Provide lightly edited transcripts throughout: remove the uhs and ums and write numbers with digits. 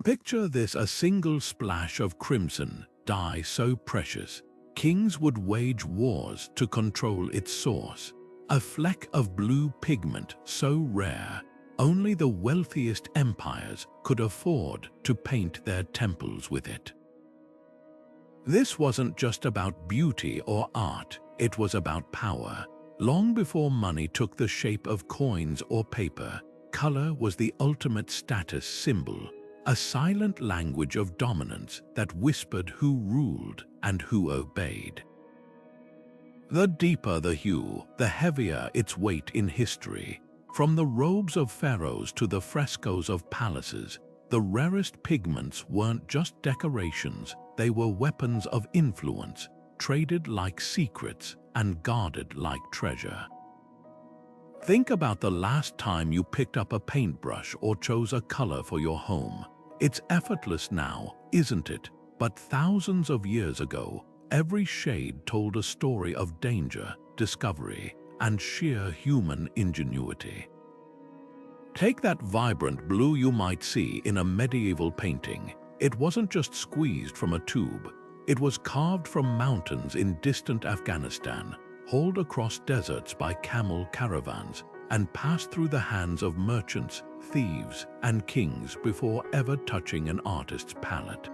Picture this: a single splash of crimson, dye so precious, kings would wage wars to control its source. A fleck of blue pigment so rare, only the wealthiest empires could afford to paint their temples with it. This wasn't just about beauty or art, it was about power. Long before money took the shape of coins or paper, color was the ultimate status symbol, a silent language of dominance that whispered who ruled and who obeyed. The deeper the hue, the heavier its weight in history. From the robes of pharaohs to the frescoes of palaces, the rarest pigments weren't just decorations, they were weapons of influence, traded like secrets and guarded like treasure. Think about the last time you picked up a paintbrush or chose a color for your home. It's effortless now, isn't it? But thousands of years ago, every shade told a story of danger, discovery, and sheer human ingenuity. Take that vibrant blue you might see in a medieval painting. It wasn't just squeezed from a tube. It was carved from mountains in distant Afghanistan, hauled across deserts by camel caravans, and passed through the hands of merchants, thieves, and kings before ever touching an artist's palette.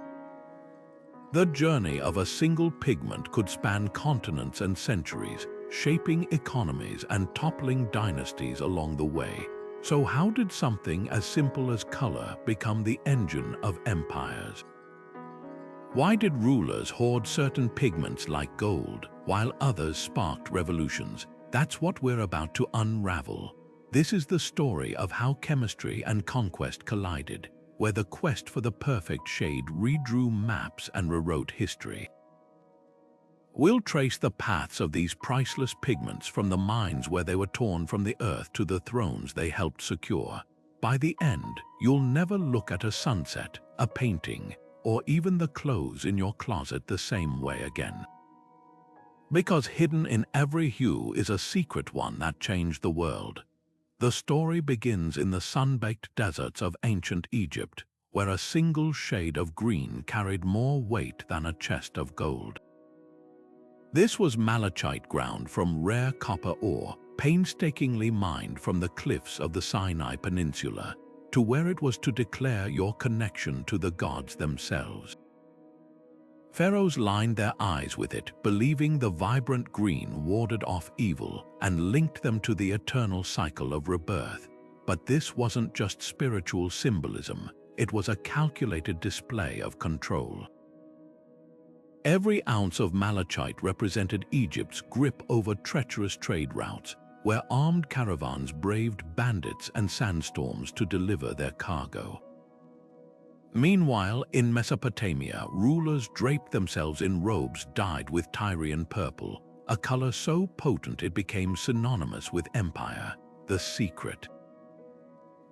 The journey of a single pigment could span continents and centuries, shaping economies and toppling dynasties along the way. So how did something as simple as color become the engine of empires? Why did rulers hoard certain pigments like gold, while others sparked revolutions? That's what we're about to unravel. This is the story of how chemistry and conquest collided, where the quest for the perfect shade redrew maps and rewrote history. We'll trace the paths of these priceless pigments from the mines where they were torn from the earth to the thrones they helped secure. By the end, you'll never look at a sunset, a painting, or even the clothes in your closet the same way again. Because hidden in every hue is a secret one that changed the world. The story begins in the sun-baked deserts of ancient Egypt, where a single shade of green carried more weight than a chest of gold. This was malachite ground from rare copper ore, painstakingly mined from the cliffs of the Sinai Peninsula, to where it was to declare your connection to the gods themselves. Pharaohs lined their eyes with it, believing the vibrant green warded off evil and linked them to the eternal cycle of rebirth. But this wasn't just spiritual symbolism, it was a calculated display of control. Every ounce of malachite represented Egypt's grip over treacherous trade routes, where armed caravans braved bandits and sandstorms to deliver their cargo. Meanwhile, in Mesopotamia, rulers draped themselves in robes dyed with Tyrian purple, a color so potent it became synonymous with empire, the secret.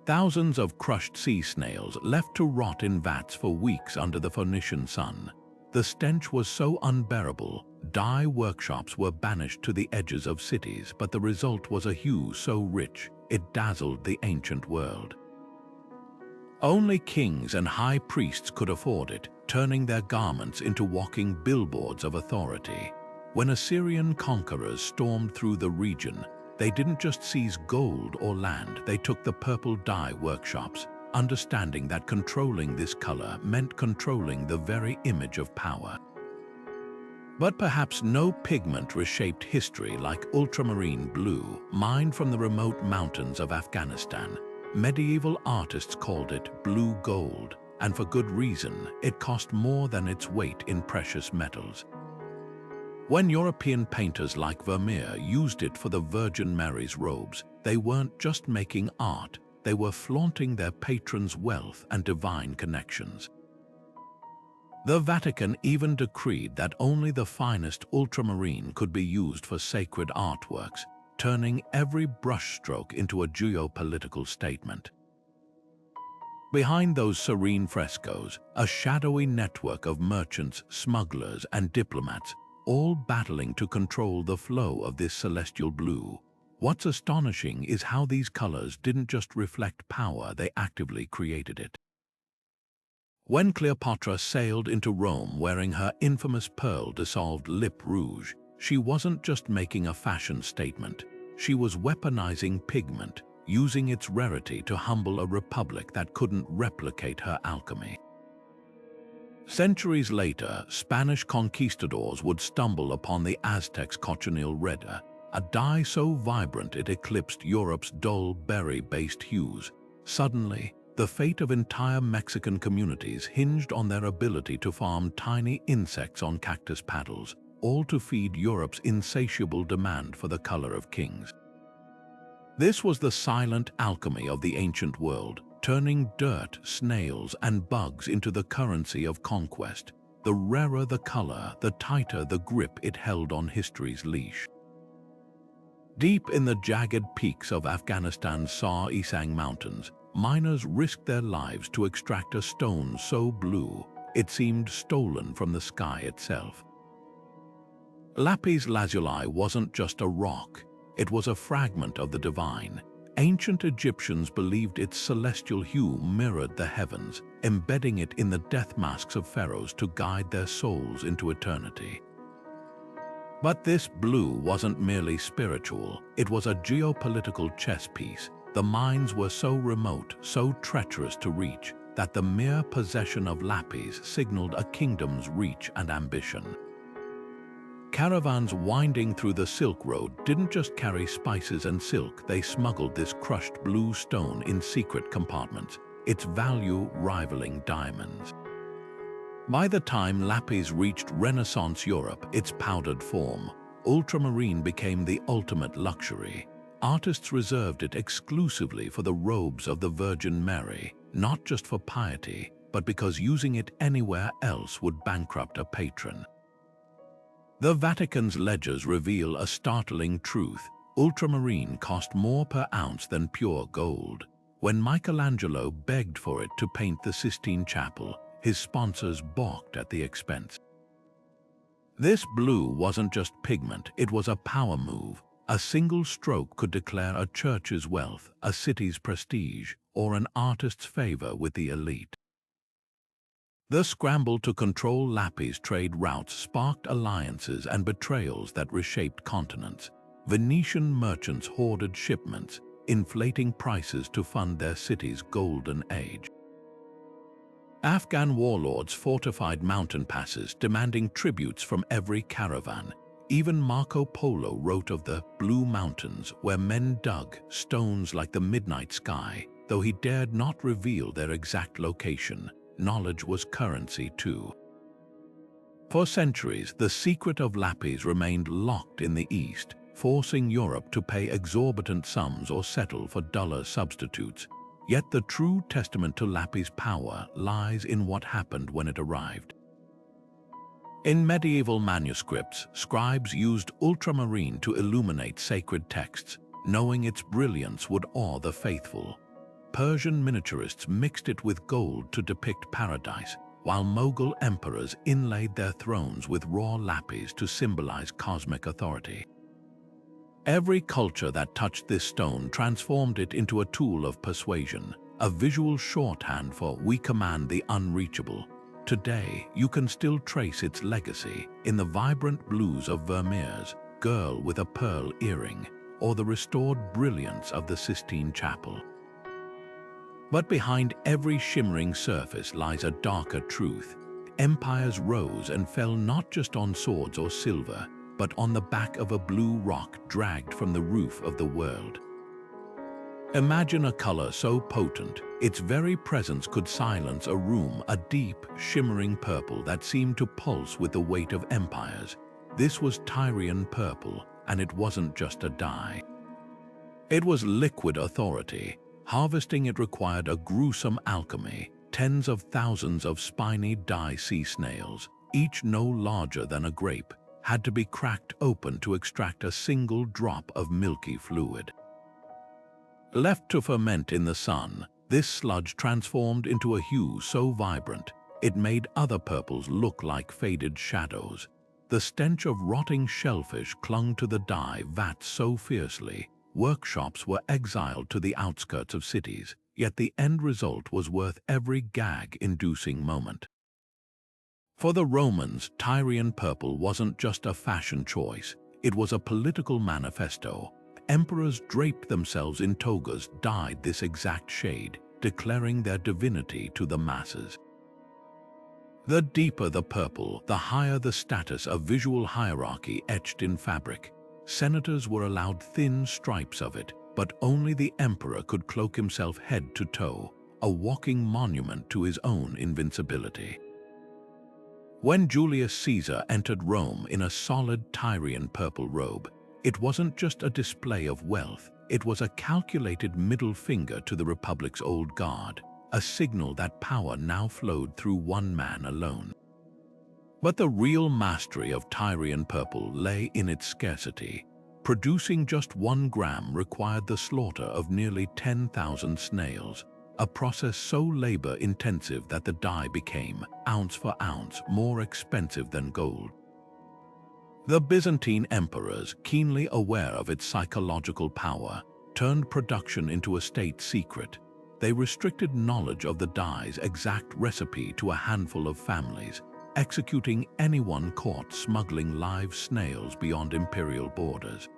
Thousands of crushed sea snails left to rot in vats for weeks under the Phoenician sun. The stench was so unbearable, dye workshops were banished to the edges of cities, but the result was a hue so rich, it dazzled the ancient world. Only kings and high priests could afford it, turning their garments into walking billboards of authority. When Assyrian conquerors stormed through the region, they didn't just seize gold or land, they took the purple dye workshops, understanding that controlling this color meant controlling the very image of power. But perhaps no pigment reshaped history like ultramarine blue, mined from the remote mountains of Afghanistan. Medieval artists called it blue gold, and for good reason. It cost more than its weight in precious metals. When European painters like Vermeer used it for the Virgin Mary's robes, they weren't just making art, they were flaunting their patron's wealth and divine connections. The Vatican even decreed that only the finest ultramarine could be used for sacred artworks, turning every brushstroke into a geopolitical statement. Behind those serene frescoes, a shadowy network of merchants, smugglers, and diplomats, all battling to control the flow of this celestial blue. What's astonishing is how these colors didn't just reflect power, they actively created it. When Cleopatra sailed into Rome wearing her infamous pearl-dissolved lip rouge, she wasn't just making a fashion statement. She was weaponizing pigment, using its rarity to humble a republic that couldn't replicate her alchemy. Centuries later, Spanish conquistadors would stumble upon the Aztecs' Cochineal Red, a dye so vibrant it eclipsed Europe's dull berry-based hues. Suddenly, the fate of entire Mexican communities hinged on their ability to farm tiny insects on cactus paddles, all to feed Europe's insatiable demand for the color of kings. This was the silent alchemy of the ancient world, turning dirt, snails, and bugs into the currency of conquest. The rarer the color, the tighter the grip it held on history's leash. Deep in the jagged peaks of Afghanistan's Sar Isang Mountains, miners risked their lives to extract a stone so blue it seemed stolen from the sky itself. Lapis lazuli wasn't just a rock, it was a fragment of the divine. Ancient Egyptians believed its celestial hue mirrored the heavens, embedding it in the death masks of pharaohs to guide their souls into eternity. But this blue wasn't merely spiritual, it was a geopolitical chess piece. The mines were so remote, so treacherous to reach, that the mere possession of lapis signaled a kingdom's reach and ambition. Caravans winding through the Silk Road didn't just carry spices and silk, they smuggled this crushed blue stone in secret compartments, its value rivaling diamonds. By the time lapis reached Renaissance Europe, its powdered form, ultramarine became the ultimate luxury. Artists reserved it exclusively for the robes of the Virgin Mary, not just for piety, but because using it anywhere else would bankrupt a patron. The Vatican's ledgers reveal a startling truth. Ultramarine cost more per ounce than pure gold. When Michelangelo begged for it to paint the Sistine Chapel, his sponsors balked at the expense. This blue wasn't just pigment, it was a power move. A single stroke could declare a church's wealth, a city's prestige, or an artist's favor with the elite. The scramble to control lapis trade routes sparked alliances and betrayals that reshaped continents. Venetian merchants hoarded shipments, inflating prices to fund their city's golden age. Afghan warlords fortified mountain passes, demanding tributes from every caravan. Even Marco Polo wrote of the Blue Mountains, where men dug stones like the midnight sky. Though he dared not reveal their exact location, knowledge was currency too. For centuries, the secret of lapis remained locked in the East, forcing Europe to pay exorbitant sums or settle for duller substitutes. Yet the true testament to lapis' power lies in what happened when it arrived. In medieval manuscripts, scribes used ultramarine to illuminate sacred texts, knowing its brilliance would awe the faithful. Persian miniaturists mixed it with gold to depict paradise, while Mughal emperors inlaid their thrones with raw lapis to symbolize cosmic authority. Every culture that touched this stone transformed it into a tool of persuasion, a visual shorthand for "we command the unreachable." Today, you can still trace its legacy in the vibrant blues of Vermeer's Girl with a Pearl Earring, or the restored brilliance of the Sistine Chapel. But behind every shimmering surface lies a darker truth. Empires rose and fell not just on swords or silver, but on the back of a blue rock dragged from the roof of the world. Imagine a color so potent, its very presence could silence a room, a deep, shimmering purple that seemed to pulse with the weight of empires. This was Tyrian purple, and it wasn't just a dye. It was liquid authority. Harvesting it required a gruesome alchemy, tens of thousands of spiny dye sea snails, each no larger than a grape, had to be cracked open to extract a single drop of milky fluid. Left to ferment in the sun, this sludge transformed into a hue so vibrant, it made other purples look like faded shadows. The stench of rotting shellfish clung to the dye vats so fiercely, workshops were exiled to the outskirts of cities, yet the end result was worth every gag-inducing moment. For the Romans, Tyrian purple wasn't just a fashion choice, it was a political manifesto. Emperors draped themselves in togas dyed this exact shade, declaring their divinity to the masses. The deeper the purple, the higher the status, of visual hierarchy etched in fabric. Senators were allowed thin stripes of it, but only the emperor could cloak himself head to toe, a walking monument to his own invincibility. When Julius Caesar entered Rome in a solid Tyrian purple robe, it wasn't just a display of wealth, it was a calculated middle finger to the Republic's old guard, a signal that power now flowed through one man alone. But the real mastery of Tyrian purple lay in its scarcity. Producing just 1 gram required the slaughter of nearly 10,000 snails, a process so labor-intensive that the dye became, ounce for ounce, more expensive than gold. The Byzantine emperors, keenly aware of its psychological power, turned production into a state secret. They restricted knowledge of the dye's exact recipe to a handful of families, executing anyone caught smuggling live snails beyond imperial borders.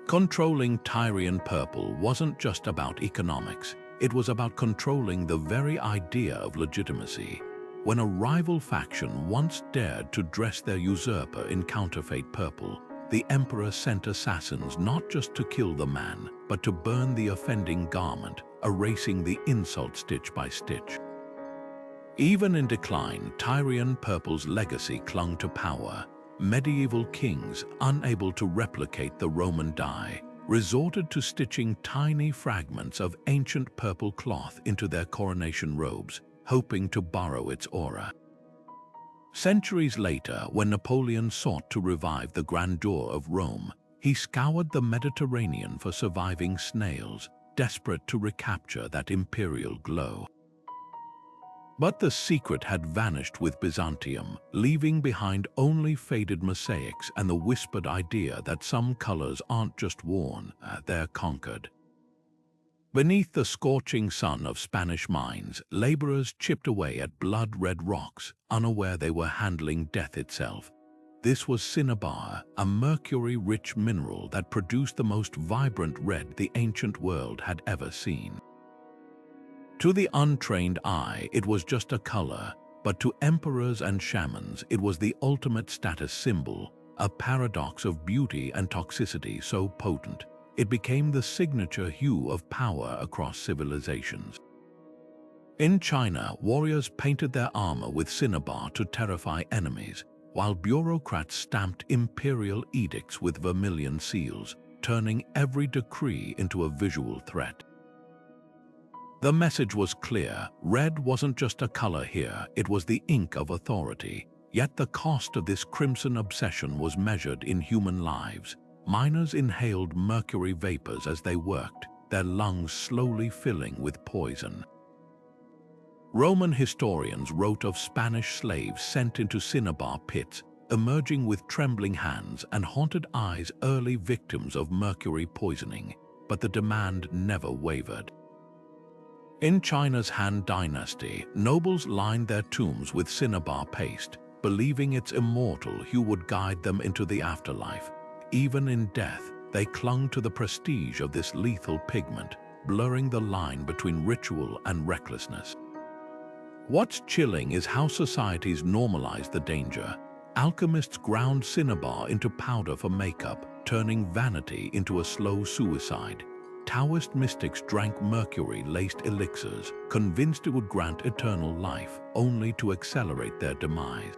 Controlling Tyrian purple wasn't just about economics, it was about controlling the very idea of legitimacy. When a rival faction once dared to dress their usurper in counterfeit purple, the emperor sent assassins not just to kill the man, but to burn the offending garment, erasing the insult stitch by stitch. Even in decline, Tyrian purple's legacy clung to power. Medieval kings, unable to replicate the Roman dye, resorted to stitching tiny fragments of ancient purple cloth into their coronation robes, hoping to borrow its aura. Centuries later, when Napoleon sought to revive the grandeur of Rome, he scoured the Mediterranean for surviving snails, desperate to recapture that imperial glow. But the secret had vanished with Byzantium, leaving behind only faded mosaics and the whispered idea that some colors aren't just worn, they're conquered. Beneath the scorching sun of Spanish mines, laborers chipped away at blood-red rocks, unaware they were handling death itself. This was cinnabar, a mercury-rich mineral that produced the most vibrant red the ancient world had ever seen. To the untrained eye, it was just a color, but to emperors and shamans, it was the ultimate status symbol, a paradox of beauty and toxicity so potent, it became the signature hue of power across civilizations. In China, warriors painted their armor with cinnabar to terrify enemies, while bureaucrats stamped imperial edicts with vermilion seals, turning every decree into a visual threat. The message was clear: red wasn't just a color here, it was the ink of authority. Yet the cost of this crimson obsession was measured in human lives. Miners inhaled mercury vapors as they worked, their lungs slowly filling with poison. Roman historians wrote of Spanish slaves sent into cinnabar pits, emerging with trembling hands and haunted eyes, early victims of mercury poisoning, but the demand never wavered. In China's Han Dynasty, nobles lined their tombs with cinnabar paste, believing its immortal hue would guide them into the afterlife. Even in death, they clung to the prestige of this lethal pigment, blurring the line between ritual and recklessness. What's chilling is how societies normalized the danger. Alchemists ground cinnabar into powder for makeup, turning vanity into a slow suicide. Taoist mystics drank mercury-laced elixirs, convinced it would grant eternal life, only to accelerate their demise.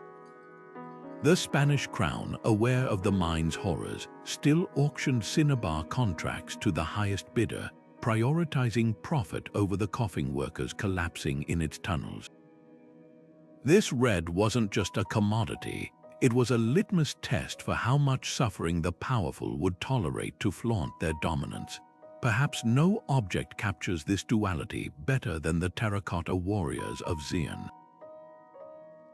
The Spanish crown, aware of the mine's horrors, still auctioned cinnabar contracts to the highest bidder, prioritizing profit over the coffin workers collapsing in its tunnels. This red wasn't just a commodity, it was a litmus test for how much suffering the powerful would tolerate to flaunt their dominance. Perhaps no object captures this duality better than the terracotta warriors of Xi'an.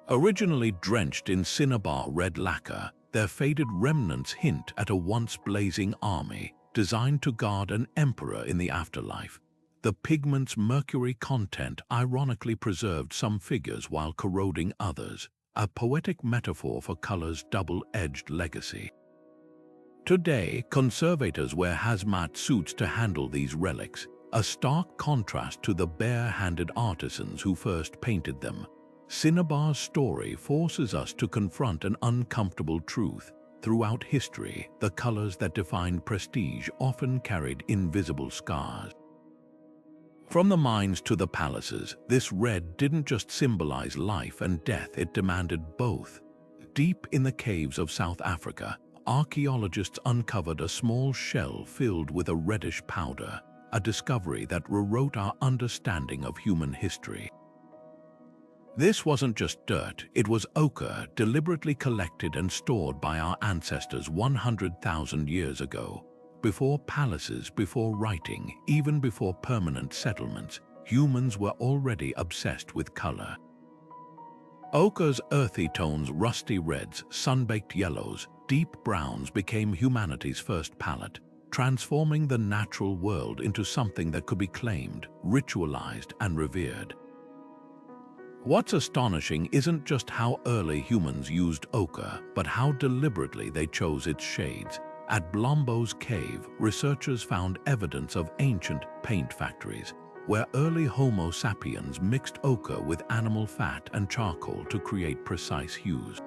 Originally drenched in cinnabar red lacquer, their faded remnants hint at a once blazing army designed to guard an emperor in the afterlife. the pigment's mercury content ironically preserved some figures while corroding others, a poetic metaphor for color's double-edged legacy. Today, conservators wear hazmat suits to handle these relics, a stark contrast to the bare-handed artisans who first painted them. Cinnabar's story forces us to confront an uncomfortable truth. Throughout history, the colors that defined prestige often carried invisible scars. From the mines to the palaces, this red didn't just symbolize life and death, it demanded both. Deep in the caves of South Africa, archaeologists uncovered a small shell filled with a reddish powder, a discovery that rewrote our understanding of human history. This wasn't just dirt, it was ochre deliberately collected and stored by our ancestors 100,000 years ago. Before palaces, before writing, even before permanent settlements, humans were already obsessed with color. Ochre's earthy tones, rusty reds, sun-baked yellows, deep browns became humanity's first palette, transforming the natural world into something that could be claimed, ritualized, and revered. What's astonishing isn't just how early humans used ochre, but how deliberately they chose its shades. At Blombo's cave, researchers found evidence of ancient paint factories, where early Homo sapiens mixed ochre with animal fat and charcoal to create precise hues.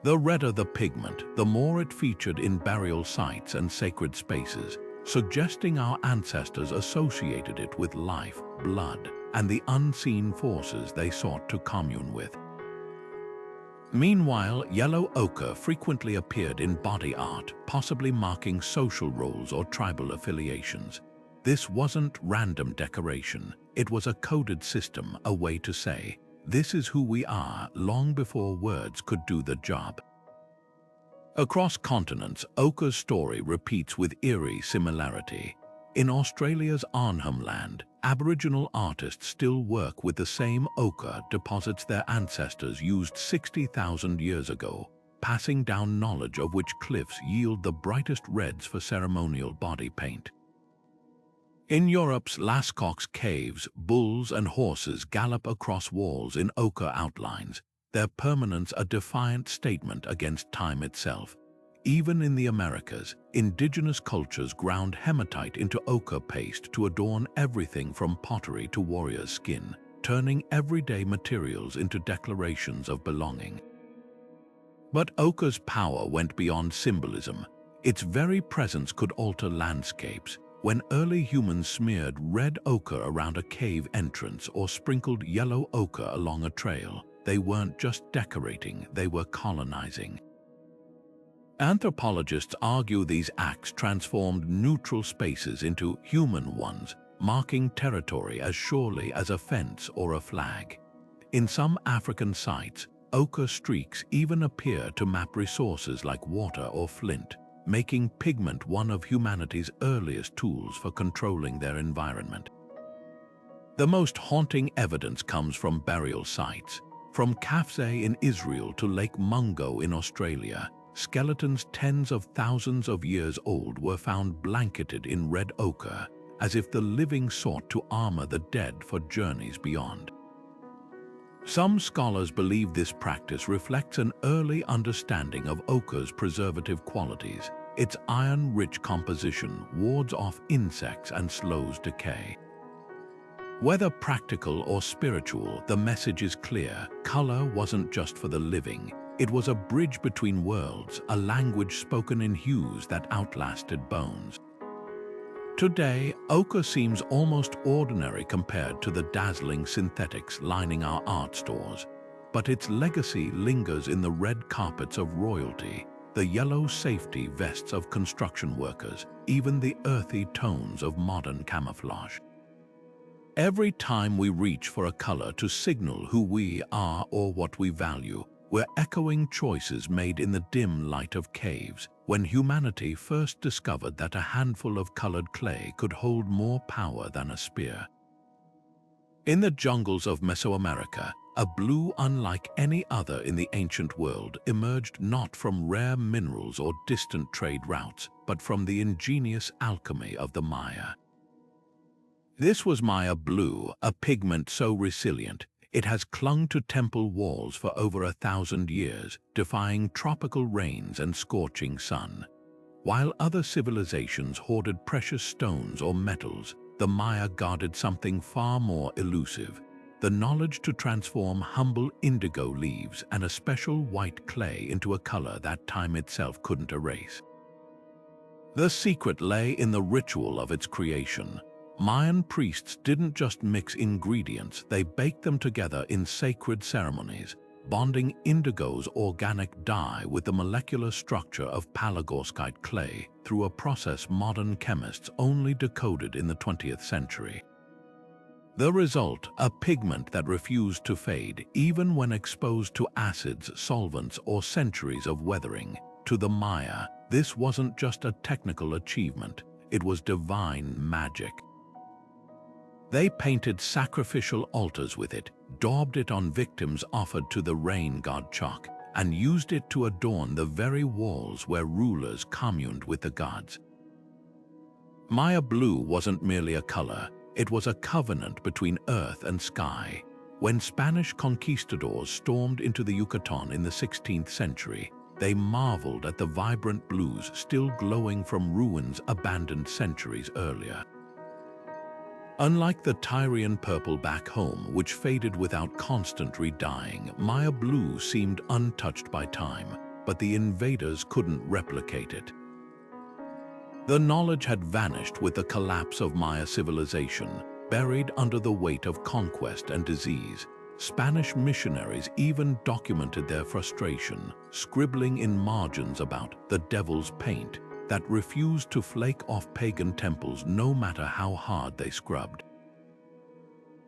The redder the pigment, the more it featured in burial sites and sacred spaces, suggesting our ancestors associated it with life, blood, and the unseen forces they sought to commune with. Meanwhile, yellow ochre frequently appeared in body art, possibly marking social roles or tribal affiliations. This wasn't random decoration, it was a coded system, a way to say, "This is who we are," long before words could do the job. Across continents, ochre's story repeats with eerie similarity. In Australia's Arnhem Land, Aboriginal artists still work with the same ochre deposits their ancestors used 60,000 years ago, passing down knowledge of which cliffs yield the brightest reds for ceremonial body paint. In Europe's Lascaux caves, bulls and horses gallop across walls in ochre outlines, their permanence a defiant statement against time itself. Even in the Americas, indigenous cultures ground hematite into ochre paste to adorn everything from pottery to warriors' skin, turning everyday materials into declarations of belonging. But ochre's power went beyond symbolism. Its very presence could alter landscapes. When early humans smeared red ochre around a cave entrance or sprinkled yellow ochre along a trail, they weren't just decorating, they were colonizing. Anthropologists argue these acts transformed neutral spaces into human ones, marking territory as surely as a fence or a flag. In some African sites, ochre streaks even appear to map resources like water or flint, making pigment one of humanity's earliest tools for controlling their environment. The most haunting evidence comes from burial sites. From Kafze in Israel to Lake Mungo in Australia, skeletons tens of thousands of years old were found blanketed in red ochre, as if the living sought to armor the dead for journeys beyond. Some scholars believe this practice reflects an early understanding of ochre's preservative qualities. Its iron-rich composition wards off insects and slows decay. Whether practical or spiritual, the message is clear. Color wasn't just for the living. It was a bridge between worlds, a language spoken in hues that outlasted bones. Today, ochre seems almost ordinary compared to the dazzling synthetics lining our art stores. But its legacy lingers in the red carpets of royalty, the yellow safety vests of construction workers, even the earthy tones of modern camouflage. Every time we reach for a color to signal who we are or what we value, we're echoing choices made in the dim light of caves, when humanity first discovered that a handful of colored clay could hold more power than a spear. In the jungles of Mesoamerica, a blue unlike any other in the ancient world emerged not from rare minerals or distant trade routes, but from the ingenious alchemy of the Maya. This was Maya blue, a pigment so resilient, it has clung to temple walls for over 1,000 years, defying tropical rains and scorching sun. While other civilizations hoarded precious stones or metals, the Maya guarded something far more elusive: the knowledge to transform humble indigo leaves and a special white clay into a color that time itself couldn't erase. The secret lay in the ritual of its creation. Mayan priests didn't just mix ingredients, they baked them together in sacred ceremonies, bonding indigo's organic dye with the molecular structure of palygorskite clay through a process modern chemists only decoded in the 20th century. The result, a pigment that refused to fade even when exposed to acids, solvents, or centuries of weathering. To the Maya, this wasn't just a technical achievement, it was divine magic. They painted sacrificial altars with it, daubed it on victims offered to the rain god Chak, and used it to adorn the very walls where rulers communed with the gods. Maya blue wasn't merely a color, it was a covenant between earth and sky. When Spanish conquistadors stormed into the Yucatan in the 16th century, they marveled at the vibrant blues still glowing from ruins abandoned centuries earlier. Unlike the Tyrian purple back home, which faded without constant re-dyeing, Maya blue seemed untouched by time, but the invaders couldn't replicate it. The knowledge had vanished with the collapse of Maya civilization, buried under the weight of conquest and disease. Spanish missionaries even documented their frustration, scribbling in margins about the devil's paint that refused to flake off pagan temples no matter how hard they scrubbed.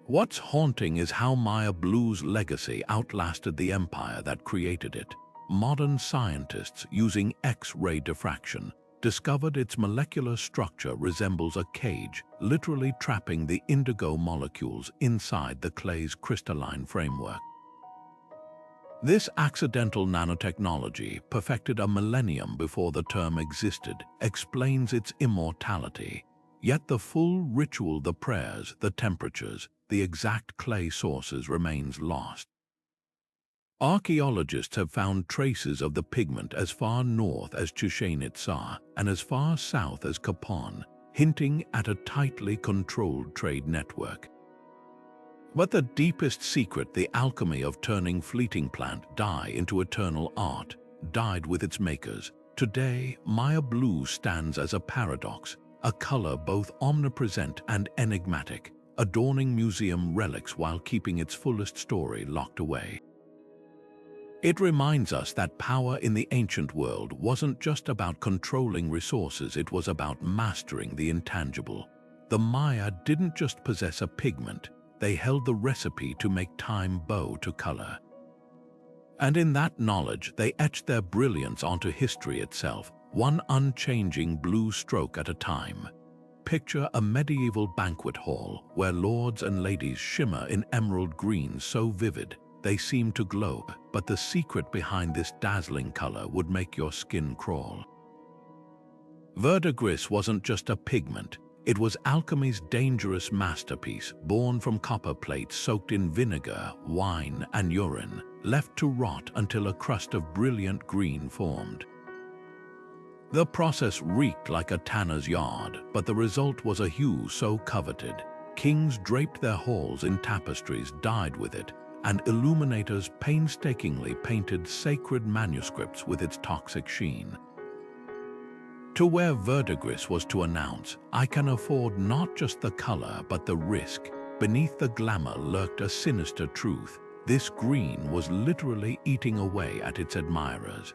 What's haunting is how Maya blue's legacy outlasted the empire that created it. Modern scientists, using X-ray diffraction, discovered its molecular structure resembles a cage, literally trapping the indigo molecules inside the clay's crystalline framework. This accidental nanotechnology, perfected a millennium before the term existed, explains its immortality. Yet the full ritual, the prayers, the temperatures, the exact clay sources remains lost. Archaeologists have found traces of the pigment as far north as Chichen Itza and as far south as Capon, hinting at a tightly controlled trade network. But the deepest secret, the alchemy of turning fleeting plant dye into eternal art, died with its makers. Today, Maya blue stands as a paradox, a color both omnipresent and enigmatic, adorning museum relics while keeping its fullest story locked away. It reminds us that power in the ancient world wasn't just about controlling resources, it was about mastering the intangible. The Maya didn't just possess a pigment, they held the recipe to make time bow to color. And in that knowledge, they etched their brilliance onto history itself, one unchanging blue stroke at a time. Picture a medieval banquet hall where lords and ladies shimmer in emerald green so vivid they seem to glow, but the secret behind this dazzling color would make your skin crawl. Verdigris wasn't just a pigment, it was alchemy's dangerous masterpiece, born from copper plates soaked in vinegar, wine, and urine, left to rot until a crust of brilliant green formed. The process reeked like a tanner's yard, but the result was a hue so coveted. Kings draped their halls in tapestries dyed with it, and illuminators painstakingly painted sacred manuscripts with its toxic sheen. To wear verdigris was to announce, I can afford not just the color but the risk. Beneath the glamour lurked a sinister truth. This green was literally eating away at its admirers.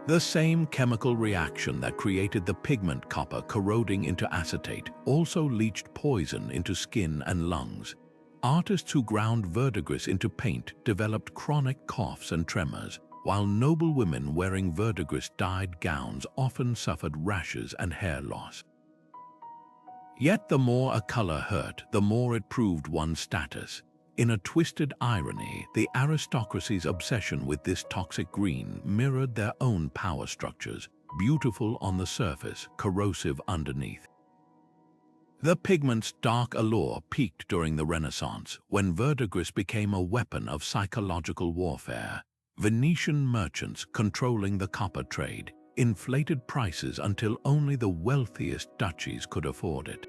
The same chemical reaction that created the pigment copper corroding into acetate also leached poison into skin and lungs. Artists who ground verdigris into paint developed chronic coughs and tremors, while noble women wearing verdigris-dyed gowns often suffered rashes and hair loss. Yet the more a color hurt, the more it proved one's status. In a twisted irony, the aristocracy's obsession with this toxic green mirrored their own power structures, beautiful on the surface, corrosive underneath. The pigment's dark allure peaked during the Renaissance, when verdigris became a weapon of psychological warfare. Venetian merchants controlling the copper trade inflated prices until only the wealthiest duchies could afford it.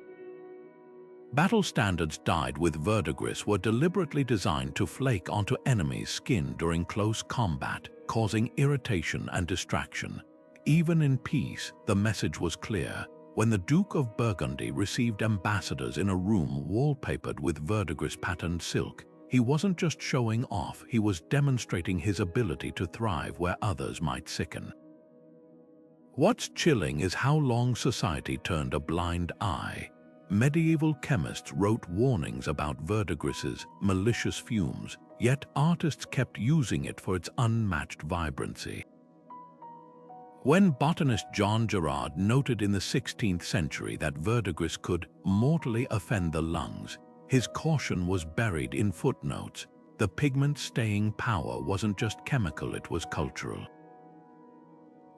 Battle standards dyed with verdigris were deliberately designed to flake onto enemies' skin during close combat, causing irritation and distraction. Even in peace, the message was clear. When the Duke of Burgundy received ambassadors in a room wallpapered with verdigris-patterned silk, he wasn't just showing off, he was demonstrating his ability to thrive where others might sicken. What's chilling is how long society turned a blind eye. Medieval chemists wrote warnings about verdigris's malicious fumes, yet artists kept using it for its unmatched vibrancy. When botanist John Gerard noted in the 16th century that verdigris could mortally offend the lungs, his caution was buried in footnotes. The pigment's staying power wasn't just chemical, it was cultural.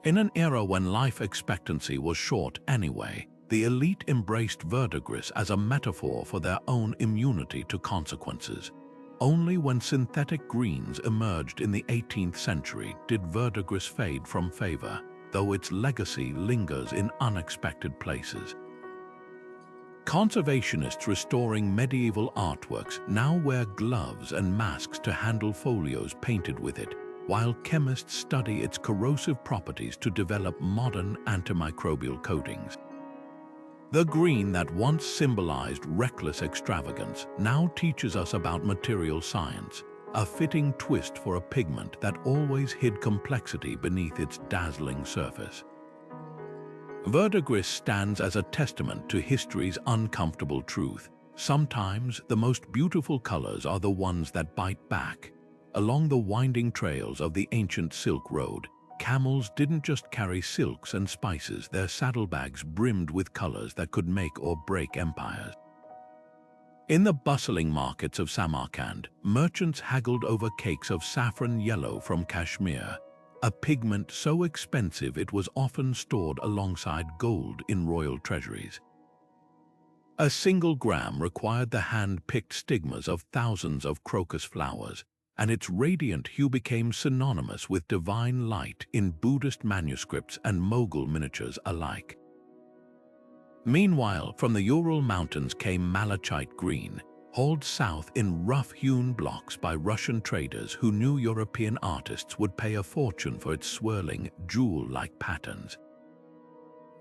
In an era when life expectancy was short anyway, the elite embraced verdigris as a metaphor for their own immunity to consequences. Only when synthetic greens emerged in the 18th century did verdigris fade from favor, though its legacy lingers in unexpected places. Conservationists restoring medieval artworks now wear gloves and masks to handle folios painted with it, while chemists study its corrosive properties to develop modern antimicrobial coatings. The green that once symbolized reckless extravagance now teaches us about material science, a fitting twist for a pigment that always hid complexity beneath its dazzling surface. Verdigris stands as a testament to history's uncomfortable truth. Sometimes the most beautiful colors are the ones that bite back. Along the winding trails of the ancient Silk Road, camels didn't just carry silks and spices, their saddlebags brimmed with colors that could make or break empires. In the bustling markets of Samarkand, merchants haggled over cakes of saffron yellow from Kashmir, a pigment so expensive it was often stored alongside gold in royal treasuries. A single gram required the hand-picked stigmas of thousands of crocus flowers, and its radiant hue became synonymous with divine light in Buddhist manuscripts and Mughal miniatures alike. Meanwhile, from the Ural Mountains came malachite green, hauled south in rough-hewn blocks by Russian traders who knew European artists would pay a fortune for its swirling, jewel-like patterns.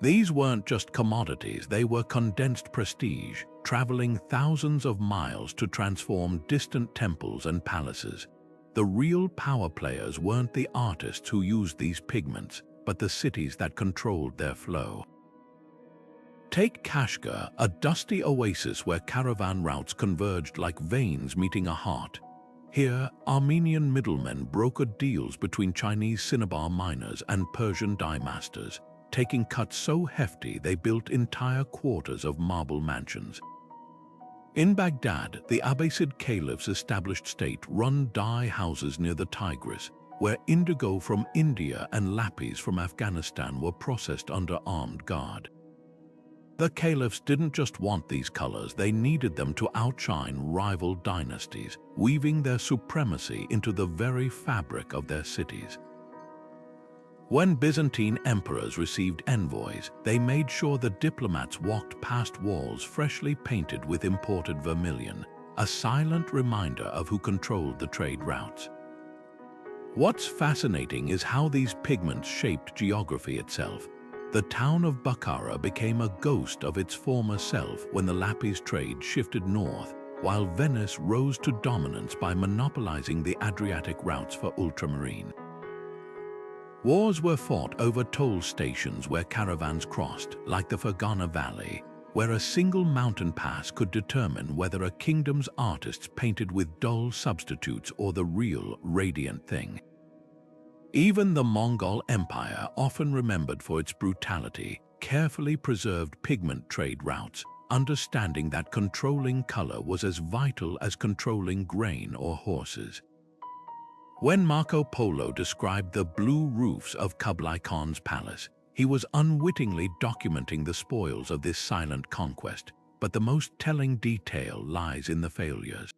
These weren't just commodities, they were condensed prestige, traveling thousands of miles to transform distant temples and palaces. The real power players weren't the artists who used these pigments, but the cities that controlled their flow. Take Kashgar, a dusty oasis where caravan routes converged like veins meeting a heart. Here, Armenian middlemen brokered deals between Chinese cinnabar miners and Persian dye masters, taking cuts so hefty they built entire quarters of marble mansions. In Baghdad, the Abbasid caliphs established state-run dye houses near the Tigris, where indigo from India and lapis from Afghanistan were processed under armed guard. The caliphs didn't just want these colors, they needed them to outshine rival dynasties, weaving their supremacy into the very fabric of their cities. When Byzantine emperors received envoys, they made sure the diplomats walked past walls freshly painted with imported vermilion, a silent reminder of who controlled the trade routes. What's fascinating is how these pigments shaped geography itself. The town of Bukhara became a ghost of its former self when the Lapis trade shifted north, while Venice rose to dominance by monopolizing the Adriatic routes for Ultramarine. Wars were fought over toll stations where caravans crossed, like the Fergana Valley, where a single mountain pass could determine whether a kingdom's artists painted with dull substitutes or the real, radiant thing. Even the Mongol Empire, often remembered for its brutality, carefully preserved pigment trade routes, understanding that controlling color was as vital as controlling grain or horses. When Marco Polo described the blue roofs of Kublai Khan's palace, he was unwittingly documenting the spoils of this silent conquest. but the most telling detail lies in the failures.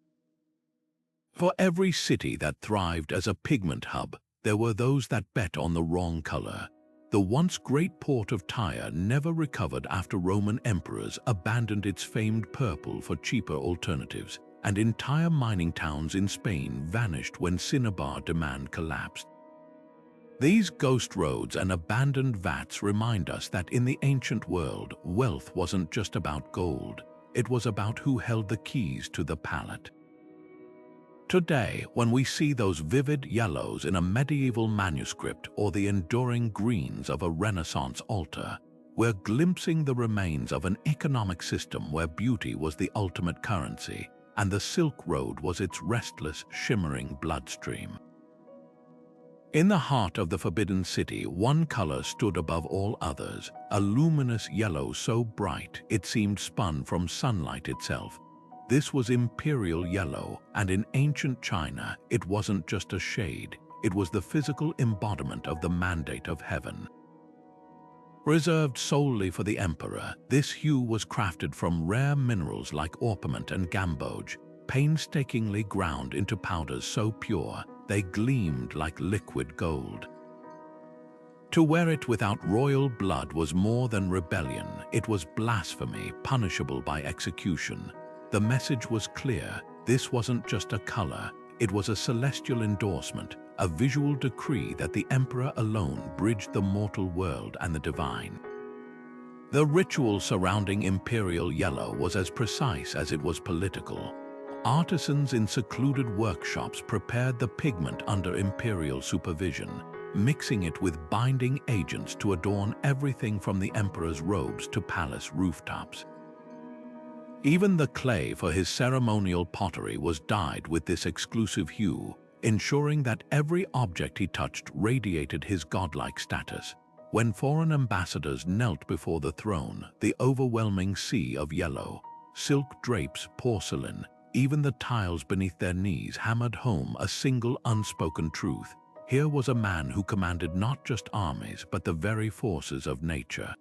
For every city that thrived as a pigment hub, there were those that bet on the wrong color. The once great port of Tyre never recovered after Roman emperors abandoned its famed purple for cheaper alternatives, and entire mining towns in Spain vanished when Cinnabar demand collapsed. These ghost roads and abandoned vats remind us that in the ancient world, wealth wasn't just about gold, it was about who held the keys to the palette. Today, when we see those vivid yellows in a medieval manuscript or the enduring greens of a Renaissance altar, we're glimpsing the remains of an economic system where beauty was the ultimate currency, and the Silk Road was its restless, shimmering bloodstream. In the heart of the Forbidden City, one color stood above all others, a luminous yellow so bright it seemed spun from sunlight itself. This was Imperial yellow, and in ancient China, it wasn't just a shade, it was the physical embodiment of the mandate of heaven. Reserved solely for the emperor, this hue was crafted from rare minerals like orpiment and gamboge, painstakingly ground into powders so pure they gleamed like liquid gold. To wear it without royal blood was more than rebellion, it was blasphemy, punishable by execution. The message was clear, this wasn't just a color, it was a celestial endorsement, a visual decree that the emperor alone bridged the mortal world and the divine. The ritual surrounding Imperial yellow was as precise as it was political. Artisans in secluded workshops prepared the pigment under imperial supervision, mixing it with binding agents to adorn everything from the emperor's robes to palace rooftops. Even the clay for his ceremonial pottery was dyed with this exclusive hue, ensuring that every object he touched radiated his godlike status. When foreign ambassadors knelt before the throne, the overwhelming sea of yellow, silk drapes, porcelain, even the tiles beneath their knees hammered home a single unspoken truth. Here was a man who commanded not just armies, but the very forces of nature.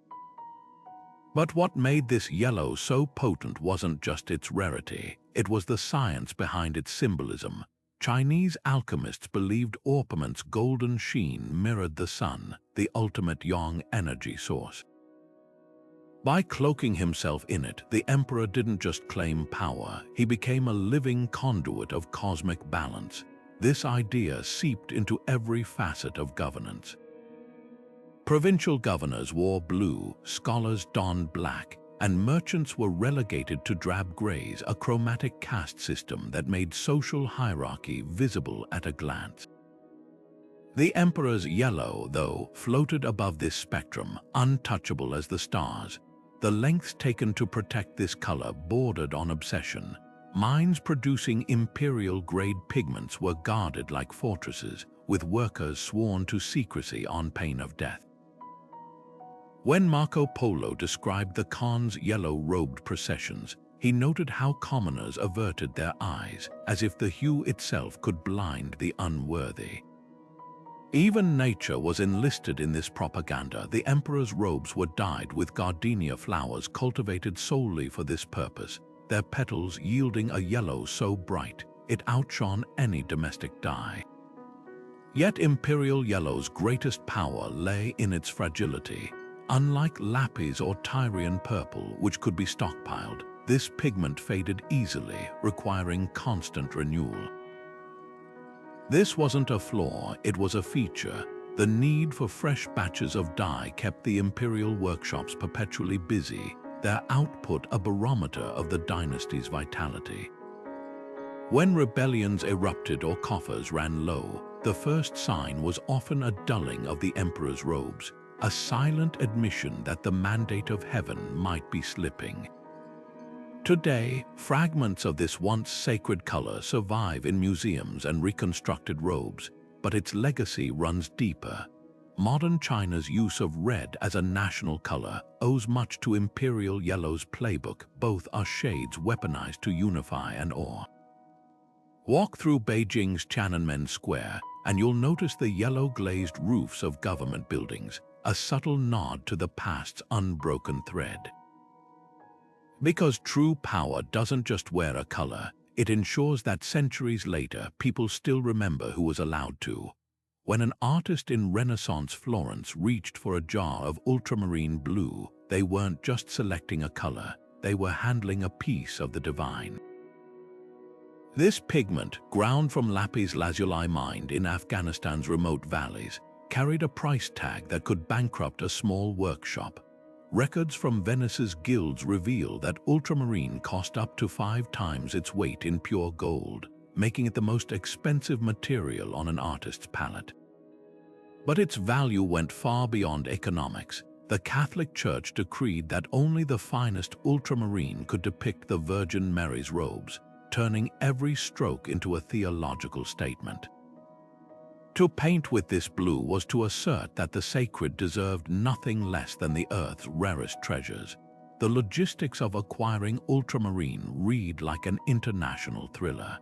But what made this yellow so potent wasn't just its rarity, it was the science behind its symbolism. Chinese alchemists believed orpiment's golden sheen mirrored the sun, the ultimate yang energy source. By cloaking himself in it, the emperor didn't just claim power, he became a living conduit of cosmic balance. This idea seeped into every facet of governance. Provincial governors wore blue, scholars donned black, and merchants were relegated to drab grays, a chromatic caste system that made social hierarchy visible at a glance. The emperor's yellow, though, floated above this spectrum, untouchable as the stars. The lengths taken to protect this color bordered on obsession. Mines producing imperial-grade pigments were guarded like fortresses, with workers sworn to secrecy on pain of death. When Marco Polo described the Khan's yellow-robed processions, he noted how commoners averted their eyes, as if the hue itself could blind the unworthy. Even nature was enlisted in this propaganda. The emperor's robes were dyed with gardenia flowers cultivated solely for this purpose, their petals yielding a yellow so bright it outshone any domestic dye. Yet imperial yellow's greatest power lay in its fragility. Unlike Lapis or Tyrian purple, which could be stockpiled, this pigment faded easily, requiring constant renewal. This wasn't a flaw, it was a feature. The need for fresh batches of dye kept the imperial workshops perpetually busy, their output a barometer of the dynasty's vitality. When rebellions erupted or coffers ran low, the first sign was often a dulling of the emperor's robes, a silent admission that the mandate of heaven might be slipping. Today, fragments of this once sacred color survive in museums and reconstructed robes, but its legacy runs deeper. Modern China's use of red as a national color owes much to imperial yellow's playbook. Both are shades weaponized to unify and awe. Walk through Beijing's Tiananmen Square, and you'll notice the yellow-glazed roofs of government buildings, a subtle nod to the past's unbroken thread. Because true power doesn't just wear a color, it ensures that centuries later people still remember who was allowed to. When an artist in Renaissance Florence reached for a jar of ultramarine blue, they weren't just selecting a color, they were handling a piece of the divine. This pigment, ground from Lapis Lazuli mined in Afghanistan's remote valleys, carried a price tag that could bankrupt a small workshop. Records from Venice's guilds reveal that ultramarine cost up to 5 times its weight in pure gold, making it the most expensive material on an artist's palette. But its value went far beyond economics. The Catholic Church decreed that only the finest ultramarine could depict the Virgin Mary's robes, turning every stroke into a theological statement. To paint with this blue was to assert that the sacred deserved nothing less than the earth's rarest treasures. The logistics of acquiring ultramarine read like an international thriller.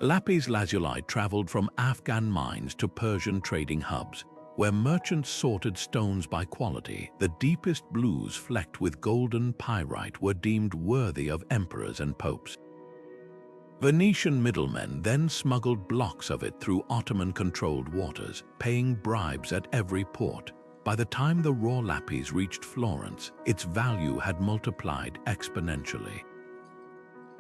Lapis Lazuli traveled from Afghan mines to Persian trading hubs, where merchants sorted stones by quality. The deepest blues flecked with golden pyrite were deemed worthy of emperors and popes. Venetian middlemen then smuggled blocks of it through Ottoman-controlled waters, paying bribes at every port. By the time the raw lapis reached Florence, its value had multiplied exponentially.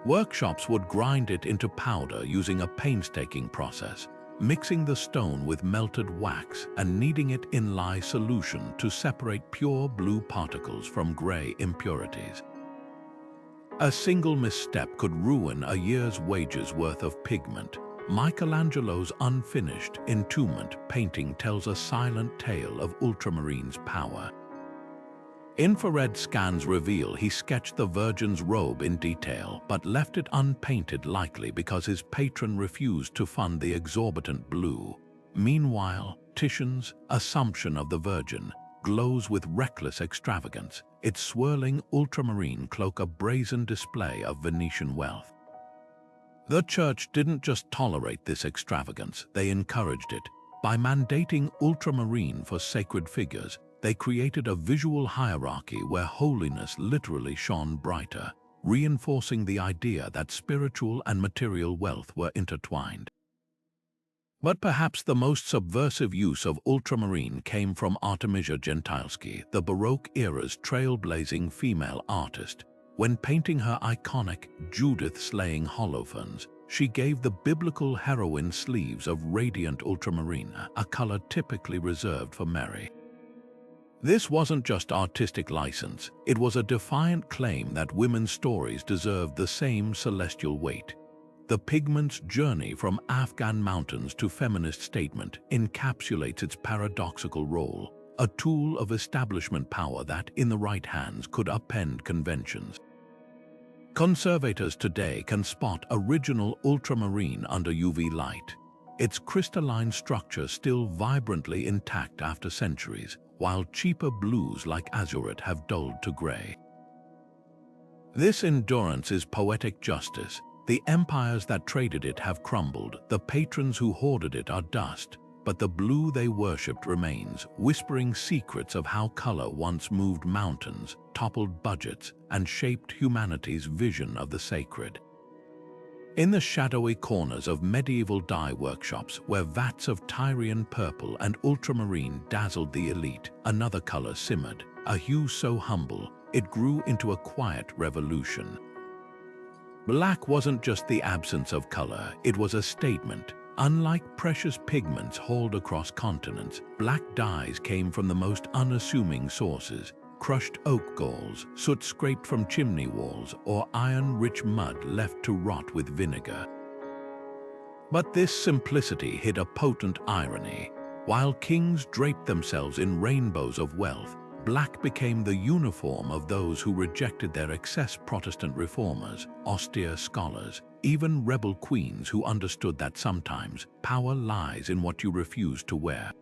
Workshops would grind it into powder using a painstaking process, mixing the stone with melted wax and kneading it in lye solution to separate pure blue particles from gray impurities. A single misstep could ruin a year's wages worth of pigment. Michelangelo's unfinished Entombment painting tells a silent tale of ultramarine's power. Infrared scans reveal he sketched the Virgin's robe in detail, but left it unpainted, likely because his patron refused to fund the exorbitant blue. Meanwhile, Titian's Assumption of the Virgin glows with reckless extravagance, its swirling ultramarine cloak a brazen display of Venetian wealth. The church didn't just tolerate this extravagance, they encouraged it. By mandating ultramarine for sacred figures, they created a visual hierarchy where holiness literally shone brighter, reinforcing the idea that spiritual and material wealth were intertwined. But perhaps the most subversive use of ultramarine came from Artemisia Gentileschi, the Baroque era's trailblazing female artist. When painting her iconic Judith slaying Holofernes, she gave the biblical heroine sleeves of radiant ultramarine, a color typically reserved for Mary. This wasn't just artistic license, it was a defiant claim that women's stories deserved the same celestial weight. The pigment's journey from Afghan mountains to feminist statement encapsulates its paradoxical role, a tool of establishment power that, in the right hands, could upend conventions. Conservators today can spot original ultramarine under UV light, its crystalline structure still vibrantly intact after centuries, while cheaper blues like azurite have dulled to gray. This endurance is poetic justice. The empires that traded it have crumbled, the patrons who hoarded it are dust, but the blue they worshipped remains, whispering secrets of how color once moved mountains, toppled budgets, and shaped humanity's vision of the sacred. In the shadowy corners of medieval dye workshops, where vats of Tyrian purple and ultramarine dazzled the elite, another color simmered, a hue so humble, it grew into a quiet revolution. Black wasn't just the absence of color, it was a statement. Unlike precious pigments hauled across continents, black dyes came from the most unassuming sources: crushed oak galls, soot scraped from chimney walls, or iron-rich mud left to rot with vinegar. But this simplicity hid a potent irony. While kings draped themselves in rainbows of wealth, black became the uniform of those who rejected their excess. Protestant reformers, austere scholars, even rebel queens who understood that sometimes power lies in what you refuse to wear.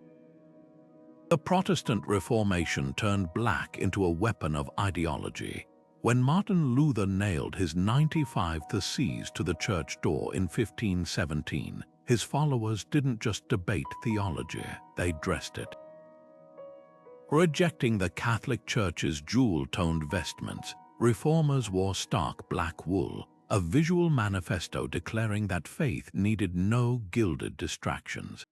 The Protestant Reformation turned black into a weapon of ideology. When Martin Luther nailed his 95 Theses to the church door in 1517, his followers didn't just debate theology, they dressed it. Rejecting the Catholic Church's jewel-toned vestments, Reformers wore stark black wool, a visual manifesto declaring that faith needed no gilded distractions.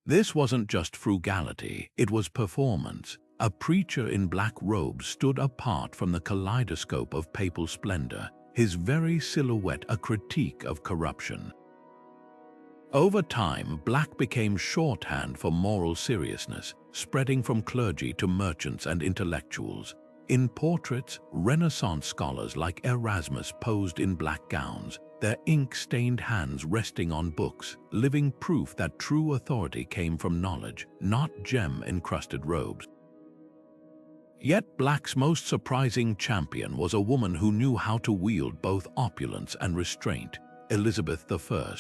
This wasn't just frugality, it was performance. A preacher in black robes stood apart from the kaleidoscope of papal splendor, his very silhouette a critique of corruption. Over time, black became shorthand for moral seriousness, spreading from clergy to merchants and intellectuals. In portraits, Renaissance scholars like Erasmus posed in black gowns, their ink-stained hands resting on books, living proof that true authority came from knowledge, not gem-encrusted robes. Yet black's most surprising champion was a woman who knew how to wield both opulence and restraint, Elizabeth I.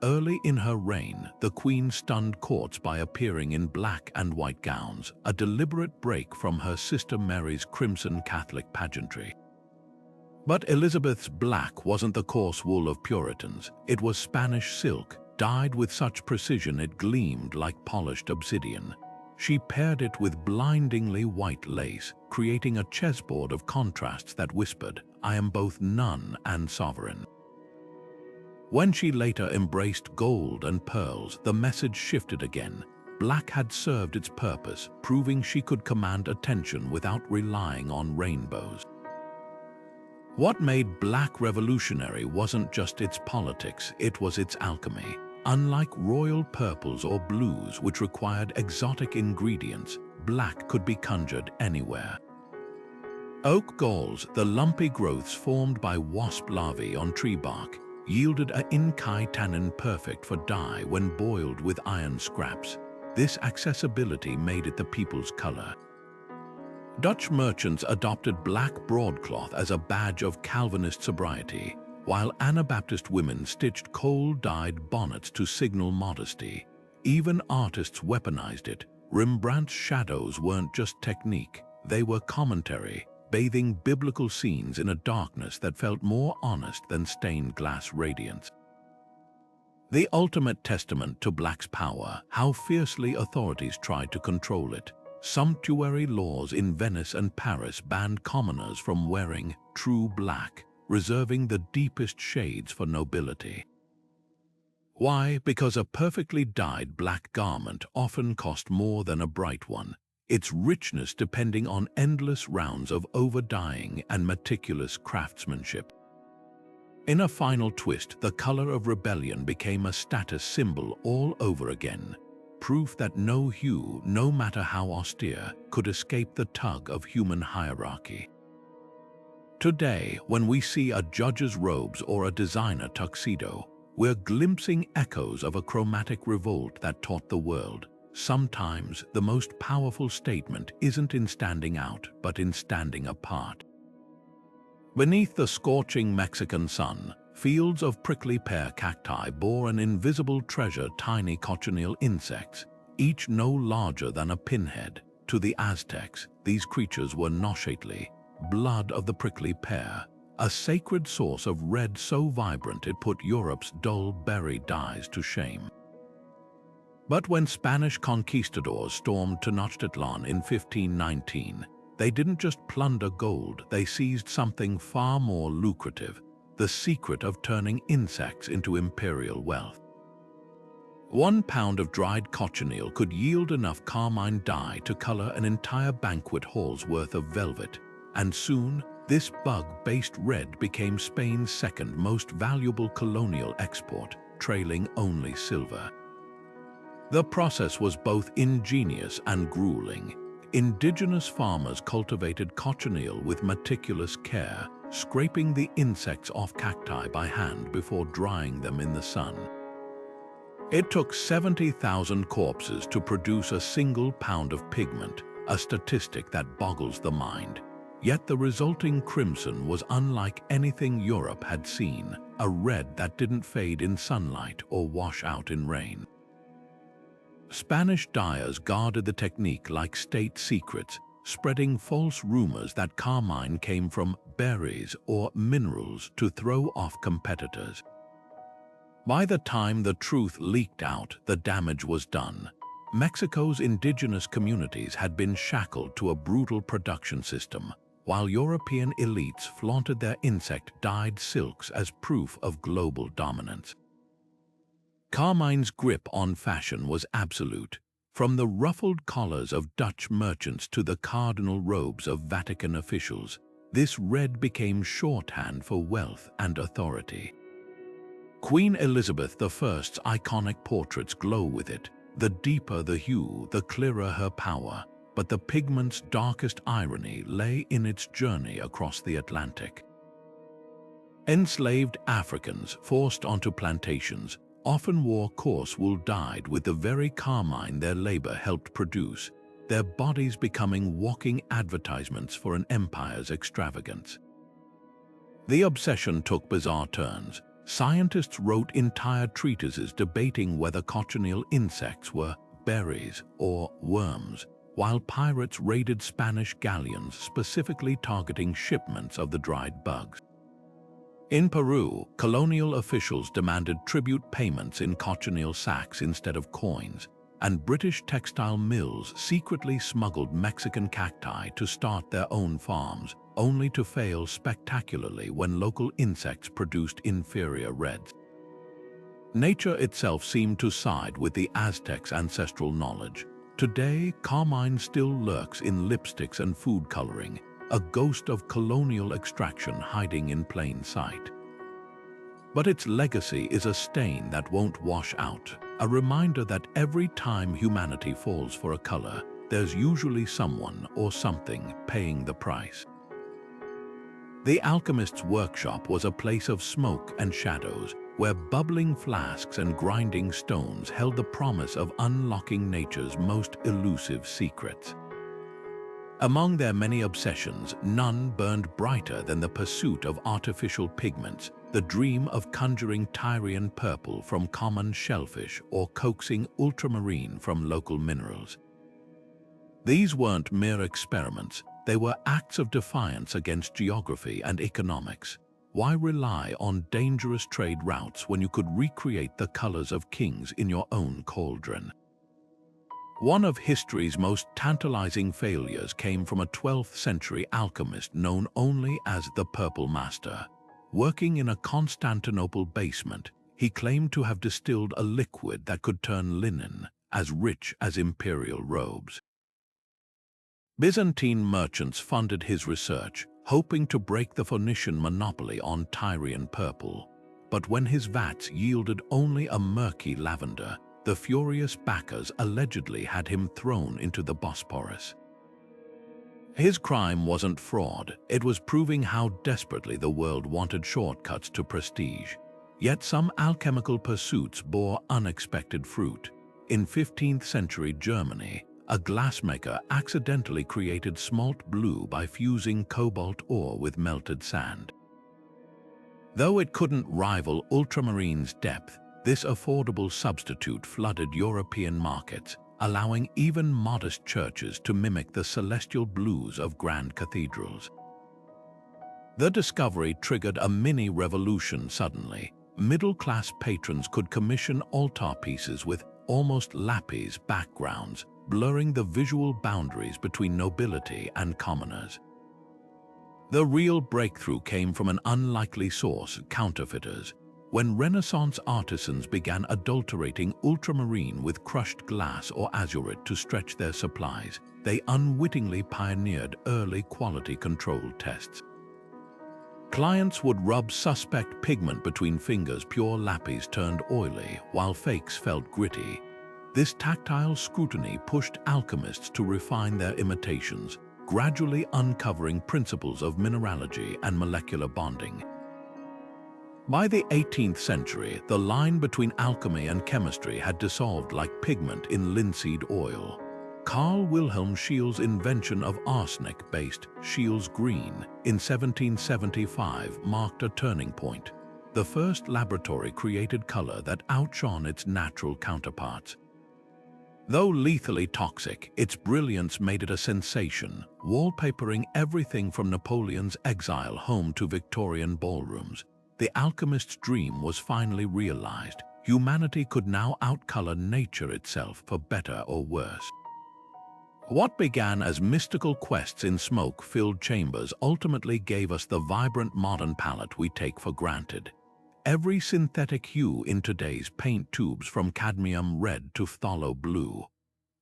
Early in her reign, the Queen stunned courts by appearing in black and white gowns, a deliberate break from her sister Mary's crimson Catholic pageantry. But Elizabeth's black wasn't the coarse wool of Puritans, it was Spanish silk, dyed with such precision it gleamed like polished obsidian. She paired it with blindingly white lace, creating a chessboard of contrasts that whispered, "I am both nun and sovereign." When she later embraced gold and pearls, the message shifted again. Black had served its purpose, proving she could command attention without relying on rainbows. What made black revolutionary wasn't just its politics, it was its alchemy. Unlike royal purples or blues, which required exotic ingredients, black could be conjured anywhere. Oak galls, the lumpy growths formed by wasp larvae on tree bark, yielded a inkai tannin perfect for dye when boiled with iron scraps. This accessibility made it the people's color. Dutch merchants adopted black broadcloth as a badge of Calvinist sobriety, while Anabaptist women stitched coal-dyed bonnets to signal modesty. Even artists weaponized it. Rembrandt's shadows weren't just technique, they were commentary, bathing biblical scenes in a darkness that felt more honest than stained glass radiance. The ultimate testament to black's power, how fiercely authorities tried to control it. Sumptuary laws in Venice and Paris banned commoners from wearing true black, reserving the deepest shades for nobility. Why? Because a perfectly dyed black garment often cost more than a bright one, its richness depending on endless rounds of over-dyeing and meticulous craftsmanship. In a final twist, the color of rebellion became a status symbol all over again, proof that no hue, no matter how austere, could escape the tug of human hierarchy. Today, when we see a judge's robes or a designer tuxedo, we're glimpsing echoes of a chromatic revolt that taught the world. Sometimes the most powerful statement isn't in standing out, but in standing apart. Beneath the scorching Mexican sun, fields of prickly pear cacti bore an invisible treasure, tiny cochineal insects, each no larger than a pinhead. To the Aztecs, these creatures were Noxatli, blood of the prickly pear, a sacred source of red so vibrant it put Europe's dull berry dyes to shame. But when Spanish conquistadors stormed Tenochtitlan in 1519, they didn't just plunder gold, they seized something far more lucrative, the secret of turning insects into imperial wealth. 1 pound of dried cochineal could yield enough carmine dye to color an entire banquet hall's worth of velvet, and soon this bug-based red became Spain's second most valuable colonial export, trailing only silver. The process was both ingenious and grueling. Indigenous farmers cultivated cochineal with meticulous care, scraping the insects off cacti by hand before drying them in the sun. It took 70,000 corpses to produce a single pound of pigment, a statistic that boggles the mind. Yet the resulting crimson was unlike anything Europe had seen, a red that didn't fade in sunlight or wash out in rain. Spanish dyers guarded the technique like state secrets, spreading false rumors that carmine came from berries or minerals to throw off competitors. By the time the truth leaked out, the damage was done. Mexico's indigenous communities had been shackled to a brutal production system. while European elites flaunted their insect-dyed silks as proof of global dominance. Carmine's grip on fashion was absolute, from the ruffled collars of Dutch merchants to the cardinal robes of Vatican officials. This red became shorthand for wealth and authority. Queen Elizabeth I's iconic portraits glow with it. The deeper the hue, the clearer her power. But the pigment's darkest irony lay in its journey across the Atlantic. Enslaved Africans forced onto plantations often wore coarse wool dyed with the very carmine their labor helped produce, their bodies becoming walking advertisements for an empire's extravagance. The obsession took bizarre turns. Scientists wrote entire treatises debating whether cochineal insects were berries or worms, while pirates raided Spanish galleons specifically targeting shipments of the dried bugs. In Peru, colonial officials demanded tribute payments in cochineal sacks instead of coins, and British textile mills secretly smuggled Mexican cacti to start their own farms, only to fail spectacularly when local insects produced inferior reds. Nature itself seemed to side with the Aztecs' ancestral knowledge. Today, carmine still lurks in lipsticks and food coloring, a ghost of colonial extraction hiding in plain sight. But its legacy is a stain that won't wash out, a reminder that every time humanity falls for a color, there's usually someone or something paying the price. The alchemist's workshop was a place of smoke and shadows, where bubbling flasks and grinding stones held the promise of unlocking nature's most elusive secrets. Among their many obsessions, none burned brighter than the pursuit of artificial pigments, the dream of conjuring Tyrian purple from common shellfish or coaxing ultramarine from local minerals. These weren't mere experiments, they were acts of defiance against geography and economics. Why rely on dangerous trade routes when you could recreate the colors of kings in your own cauldron? One of history's most tantalizing failures came from a 12th century alchemist known only as the Purple Master. Working in a Constantinople basement, he claimed to have distilled a liquid that could turn linen as rich as imperial robes. Byzantine merchants funded his research, hoping to break the Phoenician monopoly on Tyrian purple. But when his vats yielded only a murky lavender, the furious backers allegedly had him thrown into the Bosporus. His crime wasn't fraud, it was proving how desperately the world wanted shortcuts to prestige. Yet some alchemical pursuits bore unexpected fruit. In 15th century Germany, a glassmaker accidentally created smalt blue by fusing cobalt ore with melted sand. Though it couldn't rival ultramarine's depth, this affordable substitute flooded European markets, allowing even modest churches to mimic the celestial blues of grand cathedrals. The discovery triggered a mini-revolution suddenly. Middle-class patrons could commission altarpieces with almost Lapis backgrounds, blurring the visual boundaries between nobility and commoners. The real breakthrough came from an unlikely source: counterfeiters. When Renaissance artisans began adulterating ultramarine with crushed glass or azurite to stretch their supplies, they unwittingly pioneered early quality control tests. Clients would rub suspect pigment between fingers, pure Lapis turned oily, while fakes felt gritty. This tactile scrutiny pushed alchemists to refine their imitations, gradually uncovering principles of mineralogy and molecular bonding. By the 18th century, the line between alchemy and chemistry had dissolved like pigment in linseed oil. Carl Wilhelm Scheele's invention of arsenic-based Scheele's green in 1775 marked a turning point, the first laboratory-created color that outshone its natural counterparts. Though lethally toxic, its brilliance made it a sensation, wallpapering everything from Napoleon's exile home to Victorian ballrooms. The alchemist's dream was finally realized. Humanity could now outcolor nature itself, for better or worse. What began as mystical quests in smoke-filled chambers ultimately gave us the vibrant modern palette we take for granted. Every synthetic hue in today's paint tubes, from cadmium red to phthalo blue,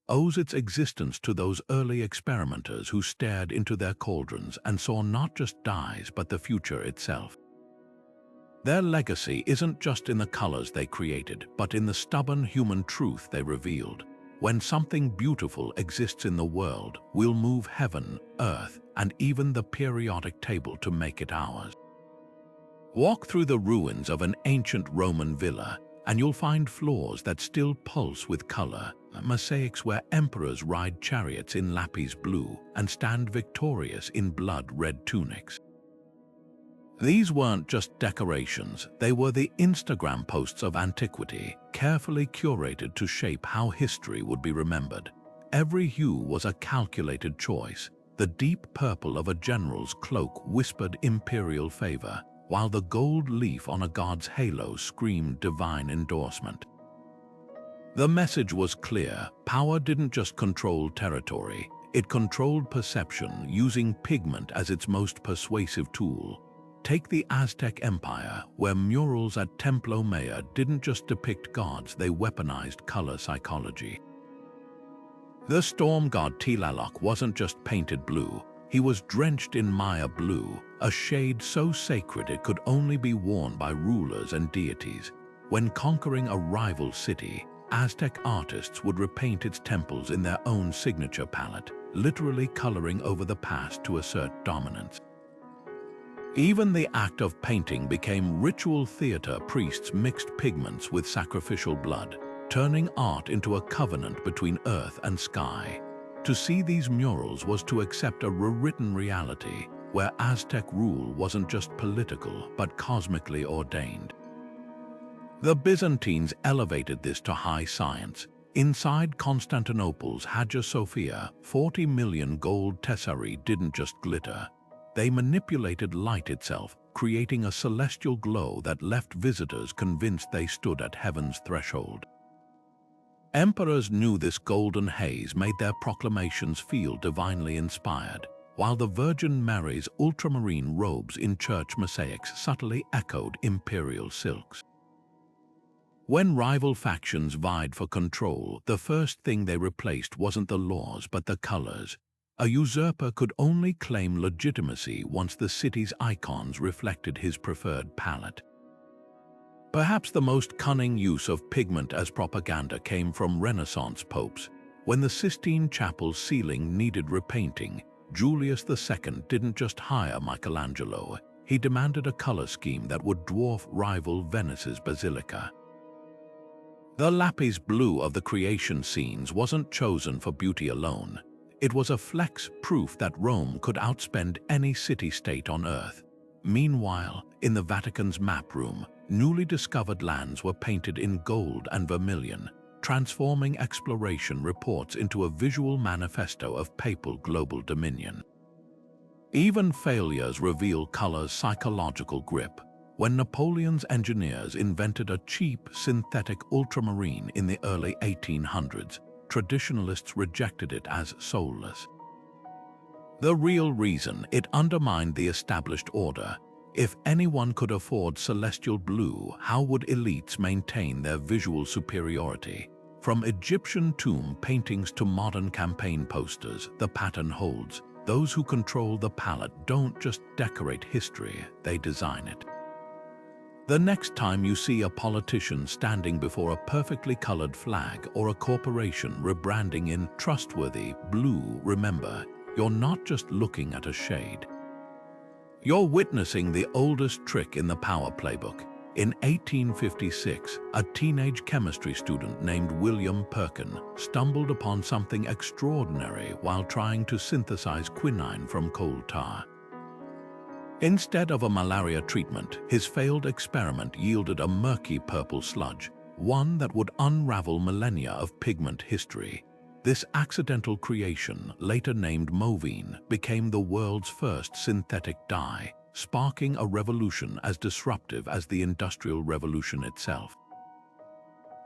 owes its existence to those early experimenters who stared into their cauldrons and saw not just dyes but the future itself. Their legacy isn't just in the colors they created, but in the stubborn human truth they revealed. When something beautiful exists in the world, we'll move heaven, earth, and even the periodic table to make it ours. Walk through the ruins of an ancient Roman villa, and you'll find floors that still pulse with color, mosaics where emperors ride chariots in Lapis blue and stand victorious in blood-red tunics. These weren't just decorations, they were the Instagram posts of antiquity, carefully curated to shape how history would be remembered. Every hue was a calculated choice. The deep purple of a general's cloak whispered imperial favor, while the gold leaf on a god's halo screamed divine endorsement. The message was clear: power didn't just control territory, it controlled perception, using pigment as its most persuasive tool. Take the Aztec Empire, where murals at Templo Mayor didn't just depict gods, they weaponized color psychology. The storm god Tlaloc wasn't just painted blue, he was drenched in Maya blue, a shade so sacred it could only be worn by rulers and deities. When conquering a rival city, Aztec artists would repaint its temples in their own signature palette, literally coloring over the past to assert dominance. Even the act of painting became ritual theater. Priests mixed pigments with sacrificial blood, turning art into a covenant between earth and sky. To see these murals was to accept a rewritten reality, where Aztec rule wasn't just political but cosmically ordained. The Byzantines elevated this to high science. Inside Constantinople's Hagia Sophia, 40 million gold tesserae didn't just glitter. They manipulated light itself, creating a celestial glow that left visitors convinced they stood at heaven's threshold. Emperors knew this golden haze made their proclamations feel divinely inspired, while the Virgin Mary's ultramarine robes in church mosaics subtly echoed imperial silks. When rival factions vied for control, the first thing they replaced wasn't the laws but the colors. A usurper could only claim legitimacy once the city's icons reflected his preferred palette. Perhaps the most cunning use of pigment as propaganda came from Renaissance popes. When the Sistine Chapel's ceiling needed repainting, Julius II didn't just hire Michelangelo, he demanded a color scheme that would dwarf rival Venice's basilica. The lapis blue of the creation scenes wasn't chosen for beauty alone. It was a flex proof that Rome could outspend any city-state on Earth. Meanwhile, in the Vatican's map room, newly discovered lands were painted in gold and vermilion, transforming exploration reports into a visual manifesto of papal global dominion. Even failures reveal color's psychological grip. When Napoleon's engineers invented a cheap synthetic ultramarine in the early 1800s, traditionalists rejected it as soulless. The real reason: it undermined the established order. If anyone could afford celestial blue, how would elites maintain their visual superiority? From Egyptian tomb paintings to modern campaign posters, the pattern holds. Those who control the palette don't just decorate history, they design it. The next time you see a politician standing before a perfectly colored flag or a corporation rebranding in trustworthy blue, remember, you're not just looking at a shade. You're witnessing the oldest trick in the power playbook. In 1856, a teenage chemistry student named William Perkin stumbled upon something extraordinary while trying to synthesize quinine from coal tar. Instead of a malaria treatment, his failed experiment yielded a murky purple sludge, one that would unravel millennia of pigment history. This accidental creation, later named Movine, became the world's first synthetic dye, sparking a revolution as disruptive as the Industrial Revolution itself.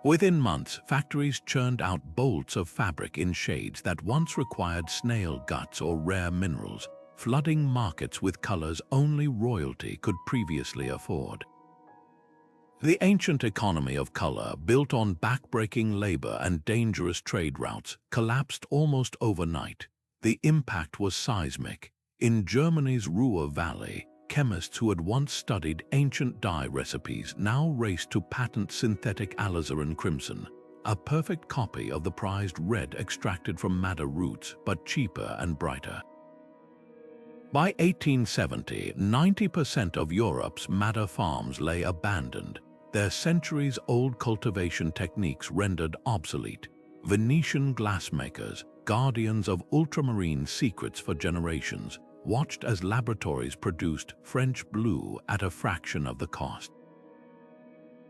Within months, factories churned out bolts of fabric in shades that once required snail guts or rare minerals, flooding markets with colors only royalty could previously afford. The ancient economy of color, built on backbreaking labor and dangerous trade routes, collapsed almost overnight. The impact was seismic. In Germany's Ruhr Valley, chemists who had once studied ancient dye recipes now raced to patent synthetic alizarin crimson, a perfect copy of the prized red extracted from madder roots, but cheaper and brighter. By 1870, 90% of Europe's madder farms lay abandoned, their centuries-old cultivation techniques rendered obsolete. Venetian glassmakers, guardians of ultramarine secrets for generations, watched as laboratories produced French blue at a fraction of the cost.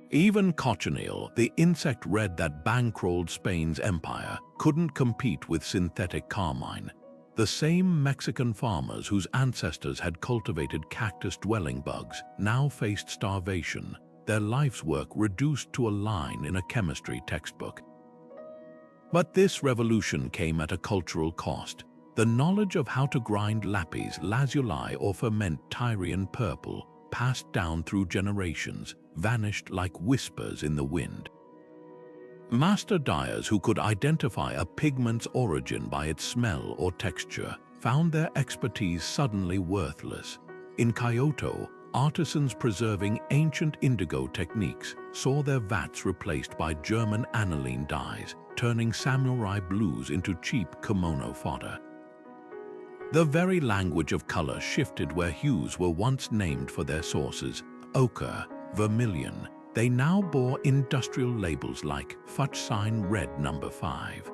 Even cochineal, the insect red that bankrolled Spain's empire, couldn't compete with synthetic carmine. The same Mexican farmers whose ancestors had cultivated cactus-dwelling bugs now faced starvation, their life's work reduced to a line in a chemistry textbook. But this revolution came at a cultural cost. The knowledge of how to grind lapis lazuli or ferment Tyrian purple, passed down through generations, vanished like whispers in the wind. Master dyers who could identify a pigment's origin by its smell or texture found their expertise suddenly worthless. In Kyoto, artisans preserving ancient indigo techniques saw their vats replaced by German aniline dyes, turning samurai blues into cheap kimono fodder. The very language of color shifted where hues were once named for their sources: ochre, vermilion. They now bore industrial labels like Fuchsine Red No. 5.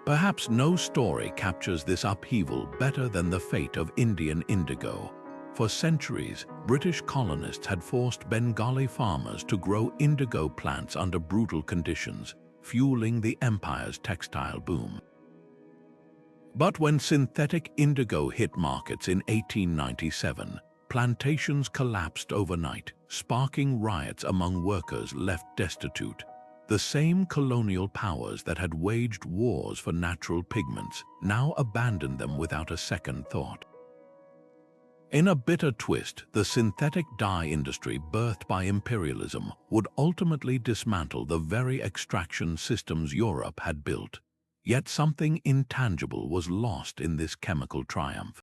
Perhaps no story captures this upheaval better than the fate of Indian indigo. For centuries, British colonists had forced Bengali farmers to grow indigo plants under brutal conditions, fueling the empire's textile boom. But when synthetic indigo hit markets in 1897, plantations collapsed overnight, sparking riots among workers left destitute. The same colonial powers that had waged wars for natural pigments now abandoned them without a second thought. In a bitter twist, the synthetic dye industry, birthed by imperialism, would ultimately dismantle the very extraction systems Europe had built. Yet something intangible was lost in this chemical triumph.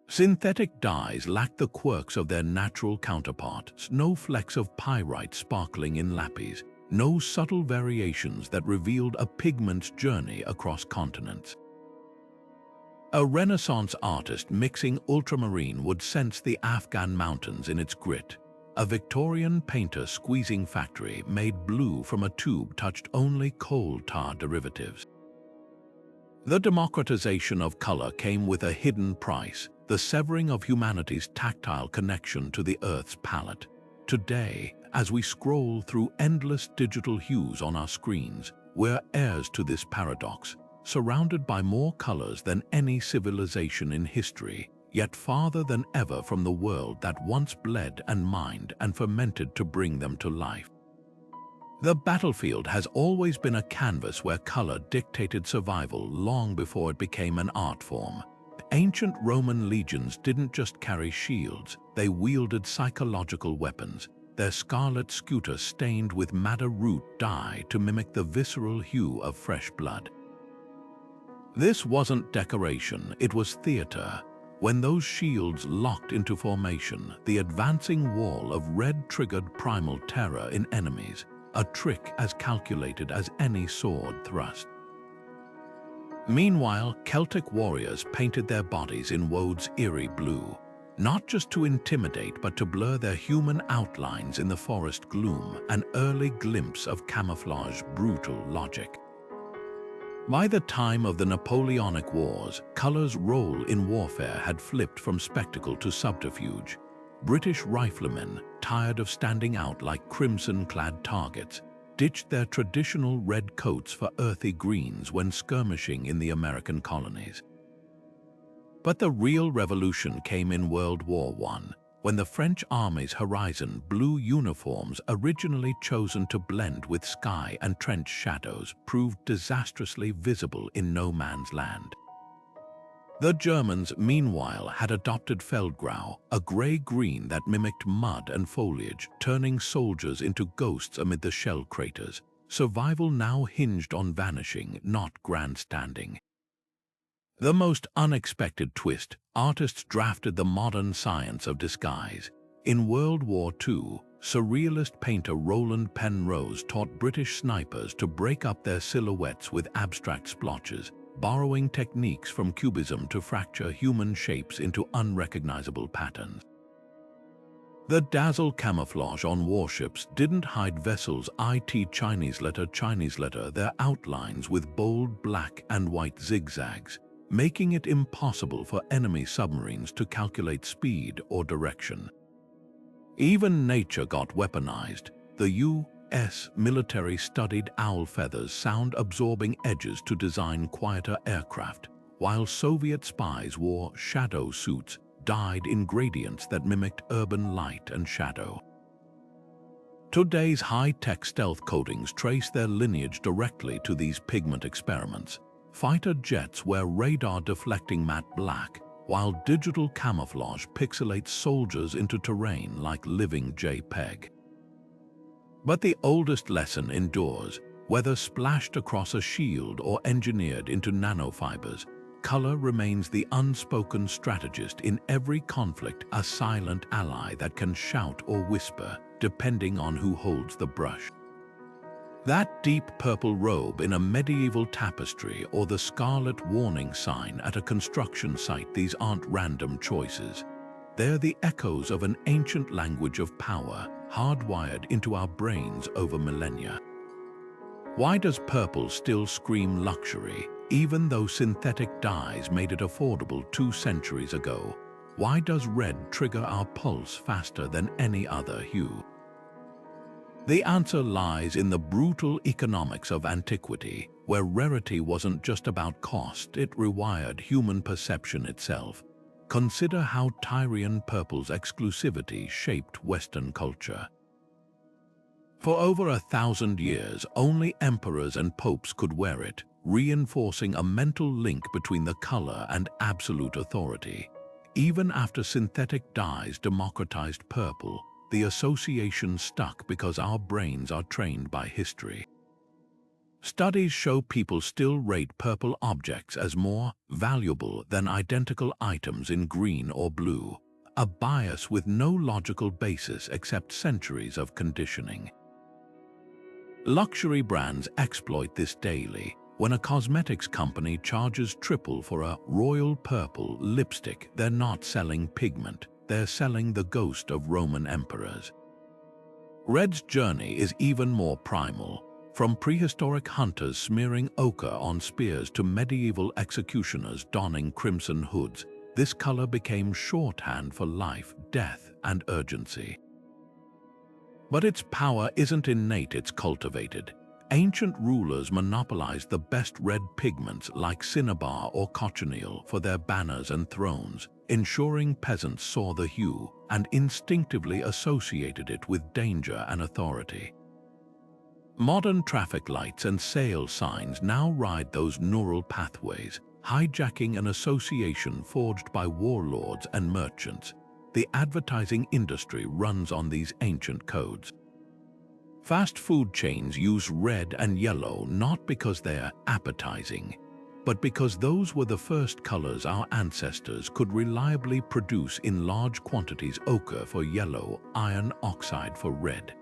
Synthetic dyes lacked the quirks of their natural counterparts, no flecks of pyrite sparkling in lapis, no subtle variations that revealed a pigment's journey across continents. A Renaissance artist mixing ultramarine would sense the Afghan mountains in its grit. A Victorian painter squeezing factory made blue from a tube touched only coal tar derivatives. The democratization of color came with a hidden price, the severing of humanity's tactile connection to the Earth's palette. Today, as we scroll through endless digital hues on our screens, we're heirs to this paradox, surrounded by more colors than any civilization in history, yet farther than ever from the world that once bled and mined and fermented to bring them to life. The battlefield has always been a canvas where color dictated survival long before it became an art form. Ancient Roman legions didn't just carry shields, they wielded psychological weapons, their scarlet scuta stained with madder root dye to mimic the visceral hue of fresh blood. This wasn't decoration, it was theater. When those shields locked into formation, the advancing wall of red triggered primal terror in enemies, a trick as calculated as any sword thrust. Meanwhile, Celtic warriors painted their bodies in woad's eerie blue, not just to intimidate but to blur their human outlines in the forest gloom, an early glimpse of camouflage's brutal logic. By the time of the Napoleonic Wars, color's role in warfare had flipped from spectacle to subterfuge. British riflemen, tired of standing out like crimson-clad targets, ditched their traditional red coats for earthy greens when skirmishing in the American colonies. But the real revolution came in World War I. when the French army's horizon blue uniforms, originally chosen to blend with sky and trench shadows, proved disastrously visible in no man's land. The Germans, meanwhile, had adopted Feldgrau, a grey-green that mimicked mud and foliage, turning soldiers into ghosts amid the shell craters. Survival now hinged on vanishing, not grandstanding. The most unexpected twist, artists drafted the modern science of disguise. In World War II, surrealist painter Roland Penrose taught British snipers to break up their silhouettes with abstract splotches, borrowing techniques from Cubism to fracture human shapes into unrecognizable patterns. The dazzle camouflage on warships didn't hide vessels' Chinese letter their outlines with bold black and white zigzags, making it impossible for enemy submarines to calculate speed or direction. Even nature got weaponized. The U.S. military studied owl feathers' sound-absorbing edges to design quieter aircraft, while Soviet spies wore shadow suits dyed in gradients that mimicked urban light and shadow. Today's high-tech stealth coatings trace their lineage directly to these pigment experiments. Fighter jets wear radar-deflecting matte black, while digital camouflage pixelates soldiers into terrain like living JPEG. But the oldest lesson endures. Whether splashed across a shield or engineered into nanofibers, color remains the unspoken strategist in every conflict, a silent ally that can shout or whisper, depending on who holds the brush. That deep purple robe in a medieval tapestry or the scarlet warning sign at a construction site, these aren't random choices. They're the echoes of an ancient language of power, hardwired into our brains over millennia. Why does purple still scream luxury, even though synthetic dyes made it affordable 2 centuries ago? Why does red trigger our pulse faster than any other hue? The answer lies in the brutal economics of antiquity, where rarity wasn't just about cost, it rewired human perception itself. Consider how Tyrian purple's exclusivity shaped Western culture. For over 1,000 years, only emperors and popes could wear it, reinforcing a mental link between the color and absolute authority. Even after synthetic dyes democratized purple, the association stuck because our brains are trained by history. Studies show people still rate purple objects as more valuable than identical items in green or blue, a bias with no logical basis except centuries of conditioning. Luxury brands exploit this daily. When a cosmetics company charges triple for a royal purple lipstick, they're not selling pigment, they're selling the ghost of Roman emperors. Red's journey is even more primal. From prehistoric hunters smearing ochre on spears to medieval executioners donning crimson hoods, this color became shorthand for life, death, and urgency. But its power isn't innate, it's cultivated. Ancient rulers monopolized the best red pigments like Cinnabar or Cochineal for their banners and thrones, ensuring peasants saw the hue and instinctively associated it with danger and authority. Modern traffic lights and sale signs now ride those neural pathways, hijacking an association forged by warlords and merchants. The advertising industry runs on these ancient codes. Fast food chains use red and yellow not because they're appetizing, but because those were the first colors our ancestors could reliably produce in large quantities: ochre for yellow, iron oxide for red.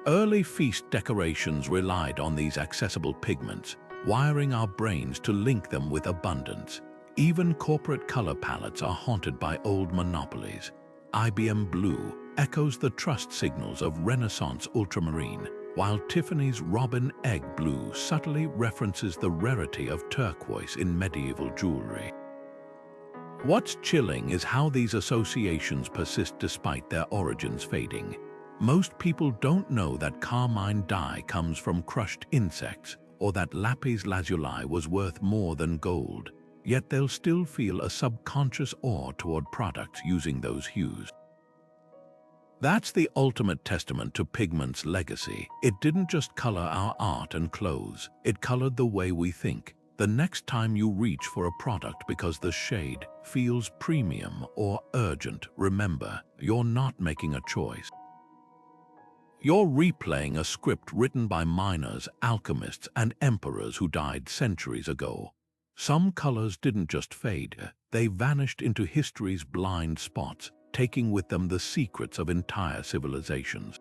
Early feast decorations relied on these accessible pigments, wiring our brains to link them with abundance. Even corporate color palettes are haunted by old monopolies. IBM Blue echoes the trust signals of Renaissance ultramarine, while Tiffany's Robin Egg Blue subtly references the rarity of turquoise in medieval jewelry. What's chilling is how these associations persist despite their origins fading. Most people don't know that carmine dye comes from crushed insects or that Lapis Lazuli was worth more than gold, yet they'll still feel a subconscious awe toward products using those hues. That's the ultimate testament to pigment's legacy. It didn't just color our art and clothes, it colored the way we think. The next time you reach for a product because the shade feels premium or urgent, remember, you're not making a choice. You're replaying a script written by miners, alchemists, and emperors who died centuries ago. Some colors didn't just fade, they vanished into history's blind spots, taking with them the secrets of entire civilizations.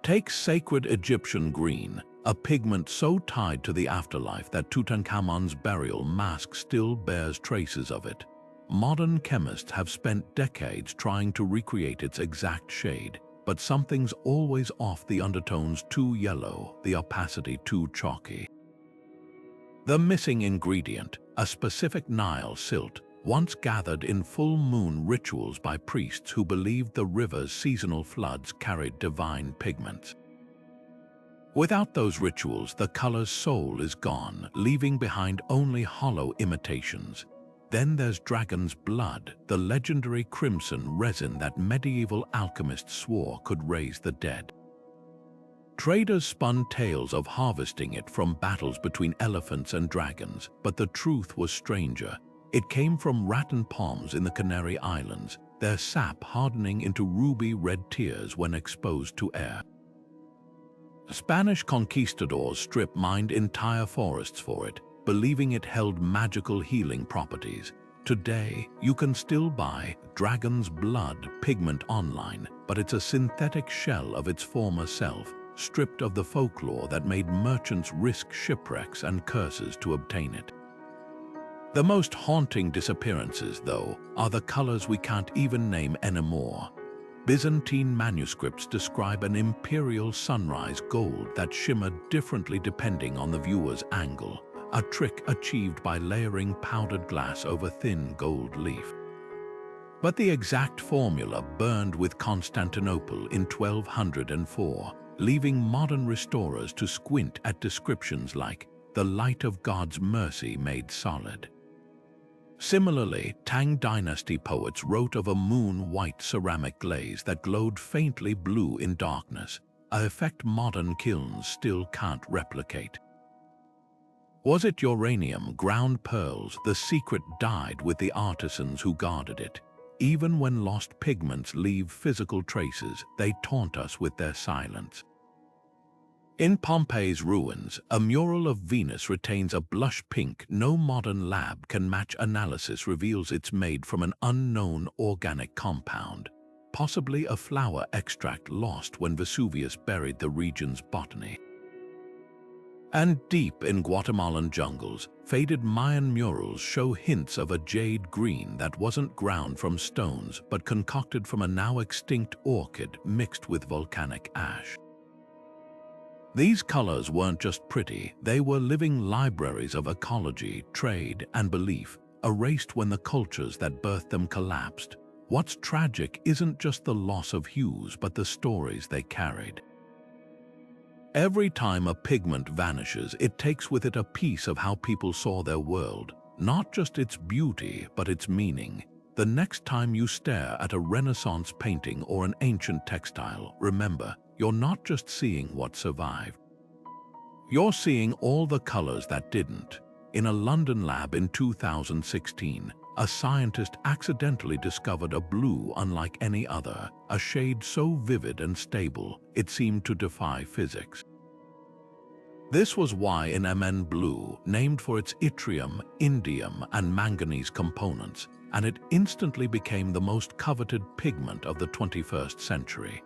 Take sacred Egyptian green, a pigment so tied to the afterlife that Tutankhamun's burial mask still bears traces of it. Modern chemists have spent decades trying to recreate its exact shade, but something's always off. The undertones too yellow, the opacity too chalky. The missing ingredient, a specific Nile silt, once gathered in full moon rituals by priests who believed the river's seasonal floods carried divine pigments. Without those rituals, the color's soul is gone, leaving behind only hollow imitations. Then there's dragon's blood, the legendary crimson resin that medieval alchemists swore could raise the dead. Traders spun tales of harvesting it from battles between elephants and dragons, but the truth was stranger. It came from rattan palms in the Canary Islands, their sap hardening into ruby red tears when exposed to air. Spanish conquistadors strip-mined entire forests for it, believing it held magical healing properties. Today, you can still buy dragon's blood pigment online, but it's a synthetic shell of its former self, stripped of the folklore that made merchants risk shipwrecks and curses to obtain it. The most haunting disappearances, though, are the colors we can't even name anymore. Byzantine manuscripts describe an imperial sunrise gold that shimmered differently depending on the viewer's angle, a trick achieved by layering powdered glass over thin gold leaf. But the exact formula burned with Constantinople in 1204, leaving modern restorers to squint at descriptions like the light of God's mercy made solid. Similarly, Tang Dynasty poets wrote of a moon-white ceramic glaze that glowed faintly blue in darkness, an effect modern kilns still can't replicate. Was it uranium, ground pearls? The secret died with the artisans who guarded it. Even when lost pigments leave physical traces, they taunt us with their silence. In Pompeii's ruins, a mural of Venus retains a blush pink no modern lab can match. Analysis reveals it's made from an unknown organic compound, possibly a flower extract lost when Vesuvius buried the region's botany. And deep in Guatemalan jungles, faded Mayan murals show hints of a jade green that wasn't ground from stones but concocted from a now extinct orchid mixed with volcanic ash. These colors weren't just pretty, they were living libraries of ecology, trade, and belief, erased when the cultures that birthed them collapsed. What's tragic isn't just the loss of hues, but the stories they carried. Every time a pigment vanishes, it takes with it a piece of how people saw their world, not just its beauty, but its meaning. The next time you stare at a Renaissance painting or an ancient textile, remember, you're not just seeing what survived. You're seeing all the colors that didn't. In a London lab in 2016, a scientist accidentally discovered a blue unlike any other, a shade so vivid and stable, it seemed to defy physics. This was YNMN blue, named for its yttrium, indium, and manganese components, and it instantly became the most coveted pigment of the 21st century.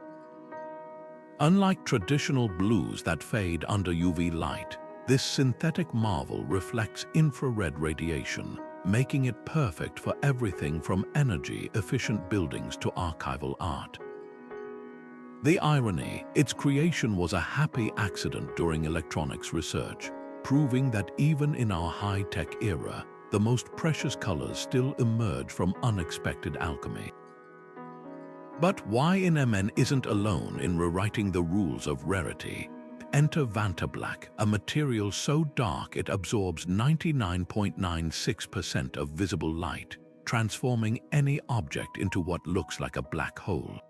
Unlike traditional blues that fade under UV light, this synthetic marvel reflects infrared radiation, making it perfect for everything from energy-efficient buildings to archival art. The irony, its creation was a happy accident during electronics research, proving that even in our high-tech era, the most precious colors still emerge from unexpected alchemy. But YNMN isn't alone in rewriting the rules of rarity. Enter Vantablack, a material so dark it absorbs 99.96% of visible light, transforming any object into what looks like a black hole.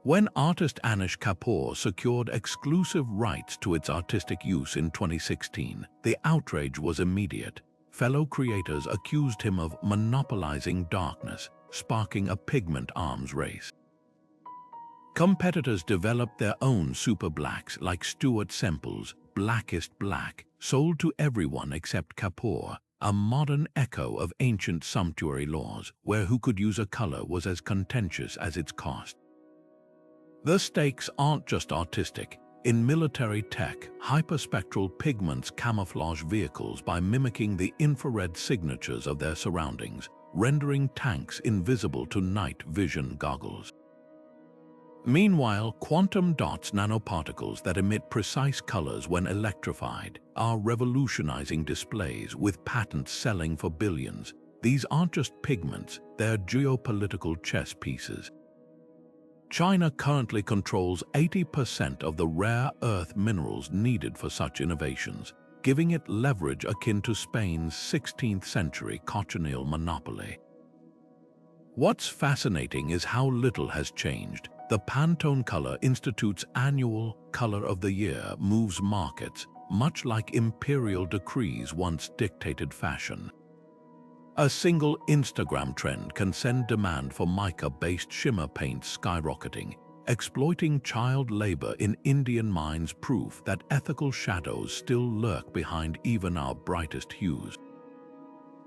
When artist Anish Kapoor secured exclusive rights to its artistic use in 2016, the outrage was immediate. Fellow creators accused him of monopolizing darkness, sparking a pigment arms race. Competitors developed their own super blacks like Stuart Semple's Blackest Black, sold to everyone except Kapoor, a modern echo of ancient sumptuary laws where who could use a color was as contentious as its cost. The stakes aren't just artistic. In military tech, hyperspectral pigments camouflage vehicles by mimicking the infrared signatures of their surroundings, rendering tanks invisible to night vision goggles. Meanwhile, quantum dots, nanoparticles that emit precise colors when electrified, are revolutionizing displays with patents selling for billions. These aren't just pigments, they're geopolitical chess pieces. China currently controls 80% of the rare earth minerals needed for such innovations, giving it leverage akin to Spain's 16th century Cochineal monopoly. What's fascinating is how little has changed. The Pantone Color Institute's annual Color of the Year moves markets, much like imperial decrees once dictated fashion. A single Instagram trend can send demand for mica-based shimmer paints skyrocketing, exploiting child labor in Indian mines, proof that ethical shadows still lurk behind even our brightest hues.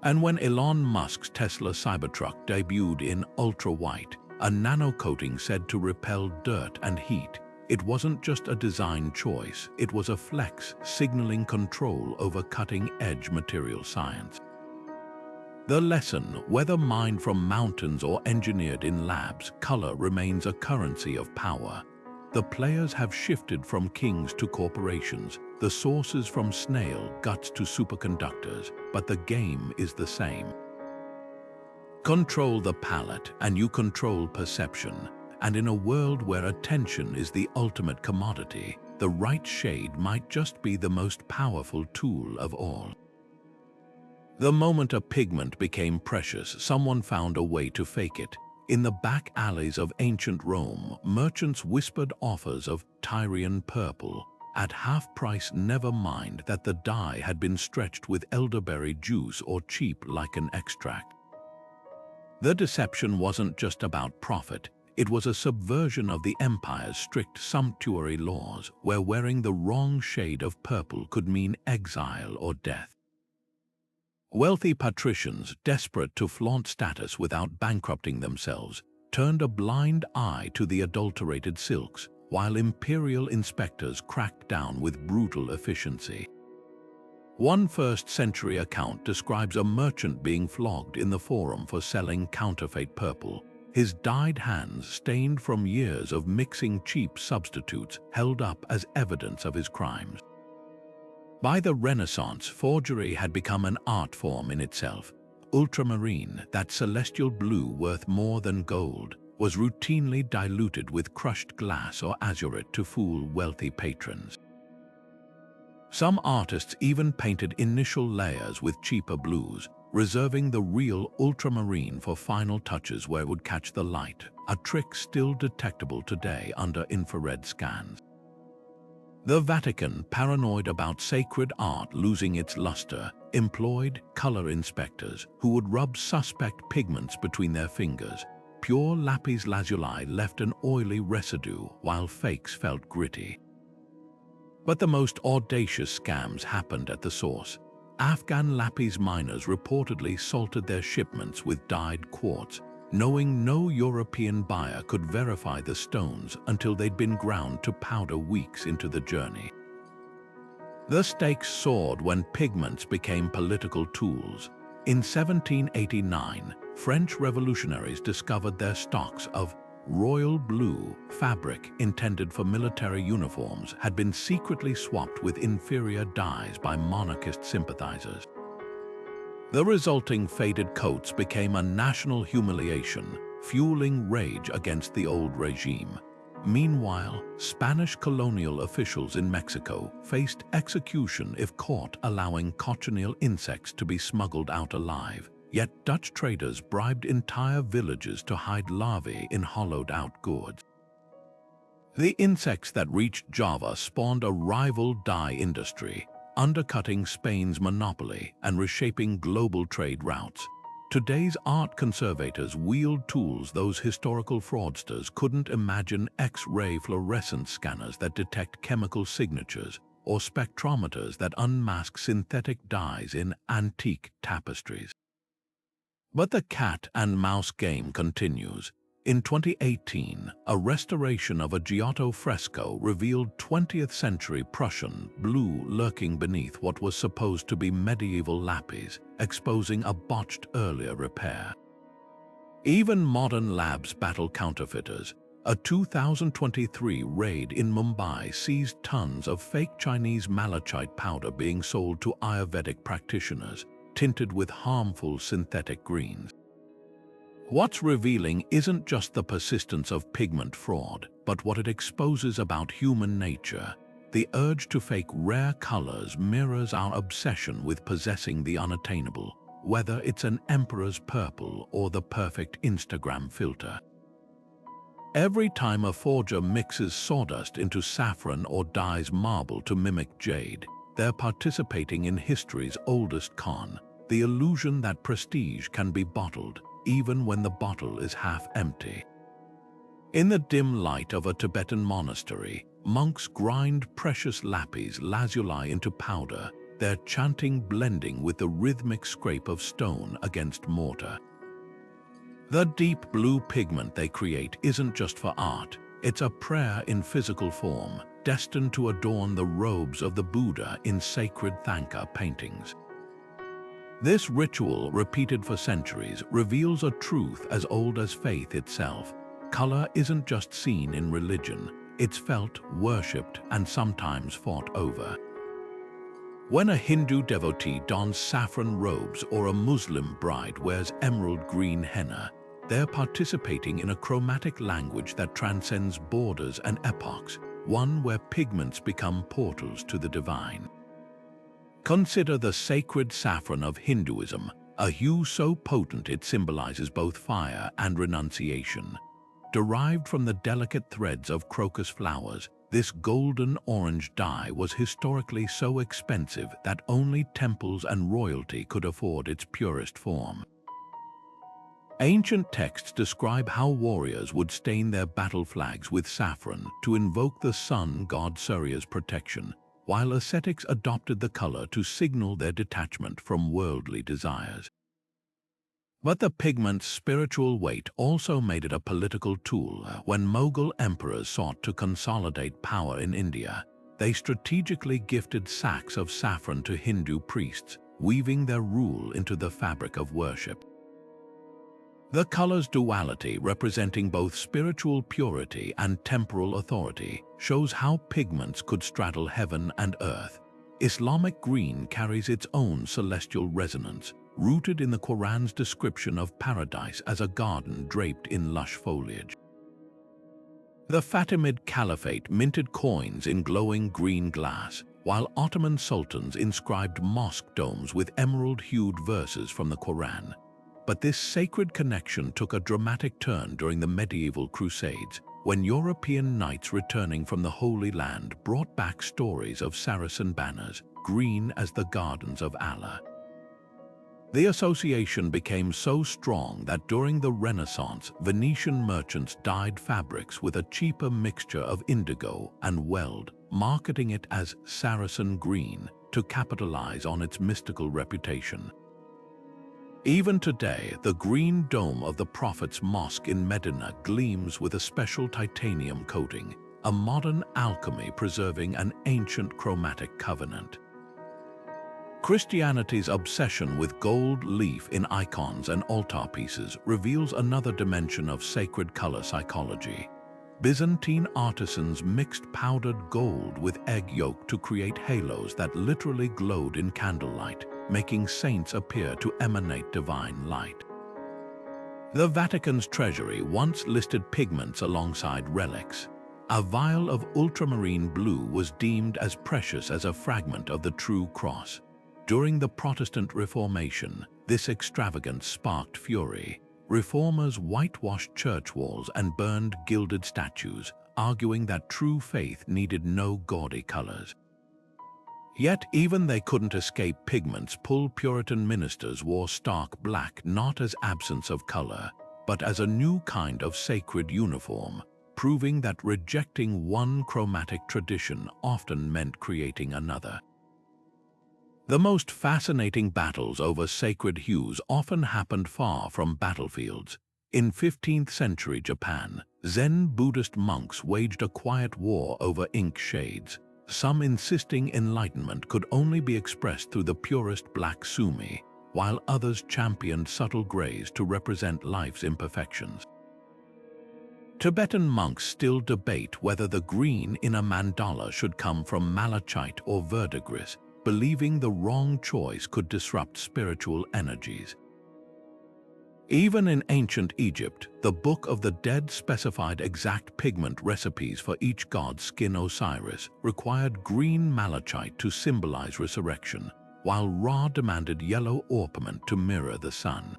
And when Elon Musk's Tesla Cybertruck debuted in ultra-white, a nano-coating said to repel dirt and heat, it wasn't just a design choice, it was a flex signaling control over cutting-edge material science. The lesson, whether mined from mountains or engineered in labs, color remains a currency of power. The players have shifted from kings to corporations, the sources from snail guts to superconductors, but the game is the same. Control the palette and you control perception, and in a world where attention is the ultimate commodity, the right shade might just be the most powerful tool of all. The moment a pigment became precious, someone found a way to fake it. In the back alleys of ancient Rome, merchants whispered offers of Tyrian purple at half price, never mind that the dye had been stretched with elderberry juice or cheap lichen extract. The deception wasn't just about profit, it was a subversion of the empire's strict sumptuary laws, where wearing the wrong shade of purple could mean exile or death. Wealthy patricians, desperate to flaunt status without bankrupting themselves, turned a blind eye to the adulterated silks, while imperial inspectors cracked down with brutal efficiency. One first-century account describes a merchant being flogged in the forum for selling counterfeit purple, his dyed hands stained from years of mixing cheap substitutes held up as evidence of his crimes. By the Renaissance, forgery had become an art form in itself. Ultramarine, that celestial blue worth more than gold, was routinely diluted with crushed glass or azurite to fool wealthy patrons. Some artists even painted initial layers with cheaper blues, reserving the real ultramarine for final touches where it would catch the light, a trick still detectable today under infrared scans. The Vatican, paranoid about sacred art losing its luster, employed color inspectors who would rub suspect pigments between their fingers. Pure Lapis Lazuli left an oily residue, while fakes felt gritty. But the most audacious scams happened at the source. Afghan Lapis miners reportedly salted their shipments with dyed quartz, knowing no European buyer could verify the stones until they'd been ground to powder weeks into the journey. The stakes soared when pigments became political tools. In 1789, French revolutionaries discovered their stocks of royal blue fabric intended for military uniforms had been secretly swapped with inferior dyes by monarchist sympathizers. The resulting faded coats became a national humiliation, fueling rage against the old regime. Meanwhile, Spanish colonial officials in Mexico faced execution if caught allowing cochineal insects to be smuggled out alive. Yet Dutch traders bribed entire villages to hide larvae in hollowed-out gourds. The insects that reached Java spawned a rival dye industry, undercutting Spain's monopoly and reshaping global trade routes. Today's art conservators wield tools those historical fraudsters couldn't imagine: X-ray fluorescence scanners that detect chemical signatures, or spectrometers that unmask synthetic dyes in antique tapestries. But the cat and mouse game continues. In 2018, a restoration of a Giotto fresco revealed 20th century Prussian blue lurking beneath what was supposed to be medieval Lapis, exposing a botched earlier repair. Even modern labs battle counterfeiters. A 2023 raid in Mumbai seized tons of fake Chinese malachite powder being sold to Ayurvedic practitioners, tinted with harmful synthetic greens. What's revealing isn't just the persistence of pigment fraud, but what it exposes about human nature. The urge to fake rare colors mirrors our obsession with possessing the unattainable, whether it's an emperor's purple or the perfect Instagram filter. Every time a forger mixes sawdust into saffron or dyes marble to mimic jade, they're participating in history's oldest con, the illusion that prestige can be bottled, even when the bottle is half empty. In the dim light of a Tibetan monastery, monks grind precious lapis lazuli into powder, their chanting blending with the rhythmic scrape of stone against mortar. The deep blue pigment they create isn't just for art, it's a prayer in physical form, destined to adorn the robes of the Buddha in sacred Thangka paintings. This ritual, repeated for centuries, reveals a truth as old as faith itself. Color isn't just seen in religion, it's felt, worshipped, and sometimes fought over. When a Hindu devotee dons saffron robes or a Muslim bride wears emerald green henna, they're participating in a chromatic language that transcends borders and epochs, one where pigments become portals to the divine. Consider the sacred saffron of Hinduism, a hue so potent it symbolizes both fire and renunciation. Derived from the delicate threads of crocus flowers, this golden orange dye was historically so expensive that only temples and royalty could afford its purest form. Ancient texts describe how warriors would stain their battle flags with saffron to invoke the sun god Surya's protection, while ascetics adopted the color to signal their detachment from worldly desires. But the pigment's spiritual weight also made it a political tool. When Mughal emperors sought to consolidate power in India, they strategically gifted sacks of saffron to Hindu priests, weaving their rule into the fabric of worship. The color's duality, representing both spiritual purity and temporal authority, shows how pigments could straddle heaven and earth. Islamic green carries its own celestial resonance, rooted in the Quran's description of paradise as a garden draped in lush foliage. The Fatimid Caliphate minted coins in glowing green glass, while Ottoman sultans inscribed mosque domes with emerald-hued verses from the Quran. But this sacred connection took a dramatic turn during the medieval Crusades, when European knights returning from the Holy Land brought back stories of Saracen banners, green as the gardens of Allah. The association became so strong that during the Renaissance, Venetian merchants dyed fabrics with a cheaper mixture of indigo and weld, marketing it as Saracen green to capitalize on its mystical reputation. Even today, the green dome of the Prophet's Mosque in Medina gleams with a special titanium coating, a modern alchemy preserving an ancient chromatic covenant. Christianity's obsession with gold leaf in icons and altarpieces reveals another dimension of sacred color psychology. Byzantine artisans mixed powdered gold with egg yolk to create halos that literally glowed in candlelight, making saints appear to emanate divine light. The Vatican's treasury once listed pigments alongside relics. A vial of ultramarine blue was deemed as precious as a fragment of the true cross. During the Protestant Reformation, this extravagance sparked fury. Reformers whitewashed church walls and burned gilded statues, arguing that true faith needed no gaudy colors. Yet even they couldn't escape pigments. Puritan ministers wore stark black not as absence of color, but as a new kind of sacred uniform, proving that rejecting one chromatic tradition often meant creating another. The most fascinating battles over sacred hues often happened far from battlefields. In 15th century Japan, Zen Buddhist monks waged a quiet war over ink shades, some insisting enlightenment could only be expressed through the purest black sumi, while others championed subtle grays to represent life's imperfections. Tibetan monks still debate whether the green in a mandala should come from malachite or verdigris, believing the wrong choice could disrupt spiritual energies. Even in ancient Egypt, the Book of the Dead specified exact pigment recipes for each god's skin. Osiris required green malachite to symbolize resurrection, while Ra demanded yellow orpiment to mirror the sun.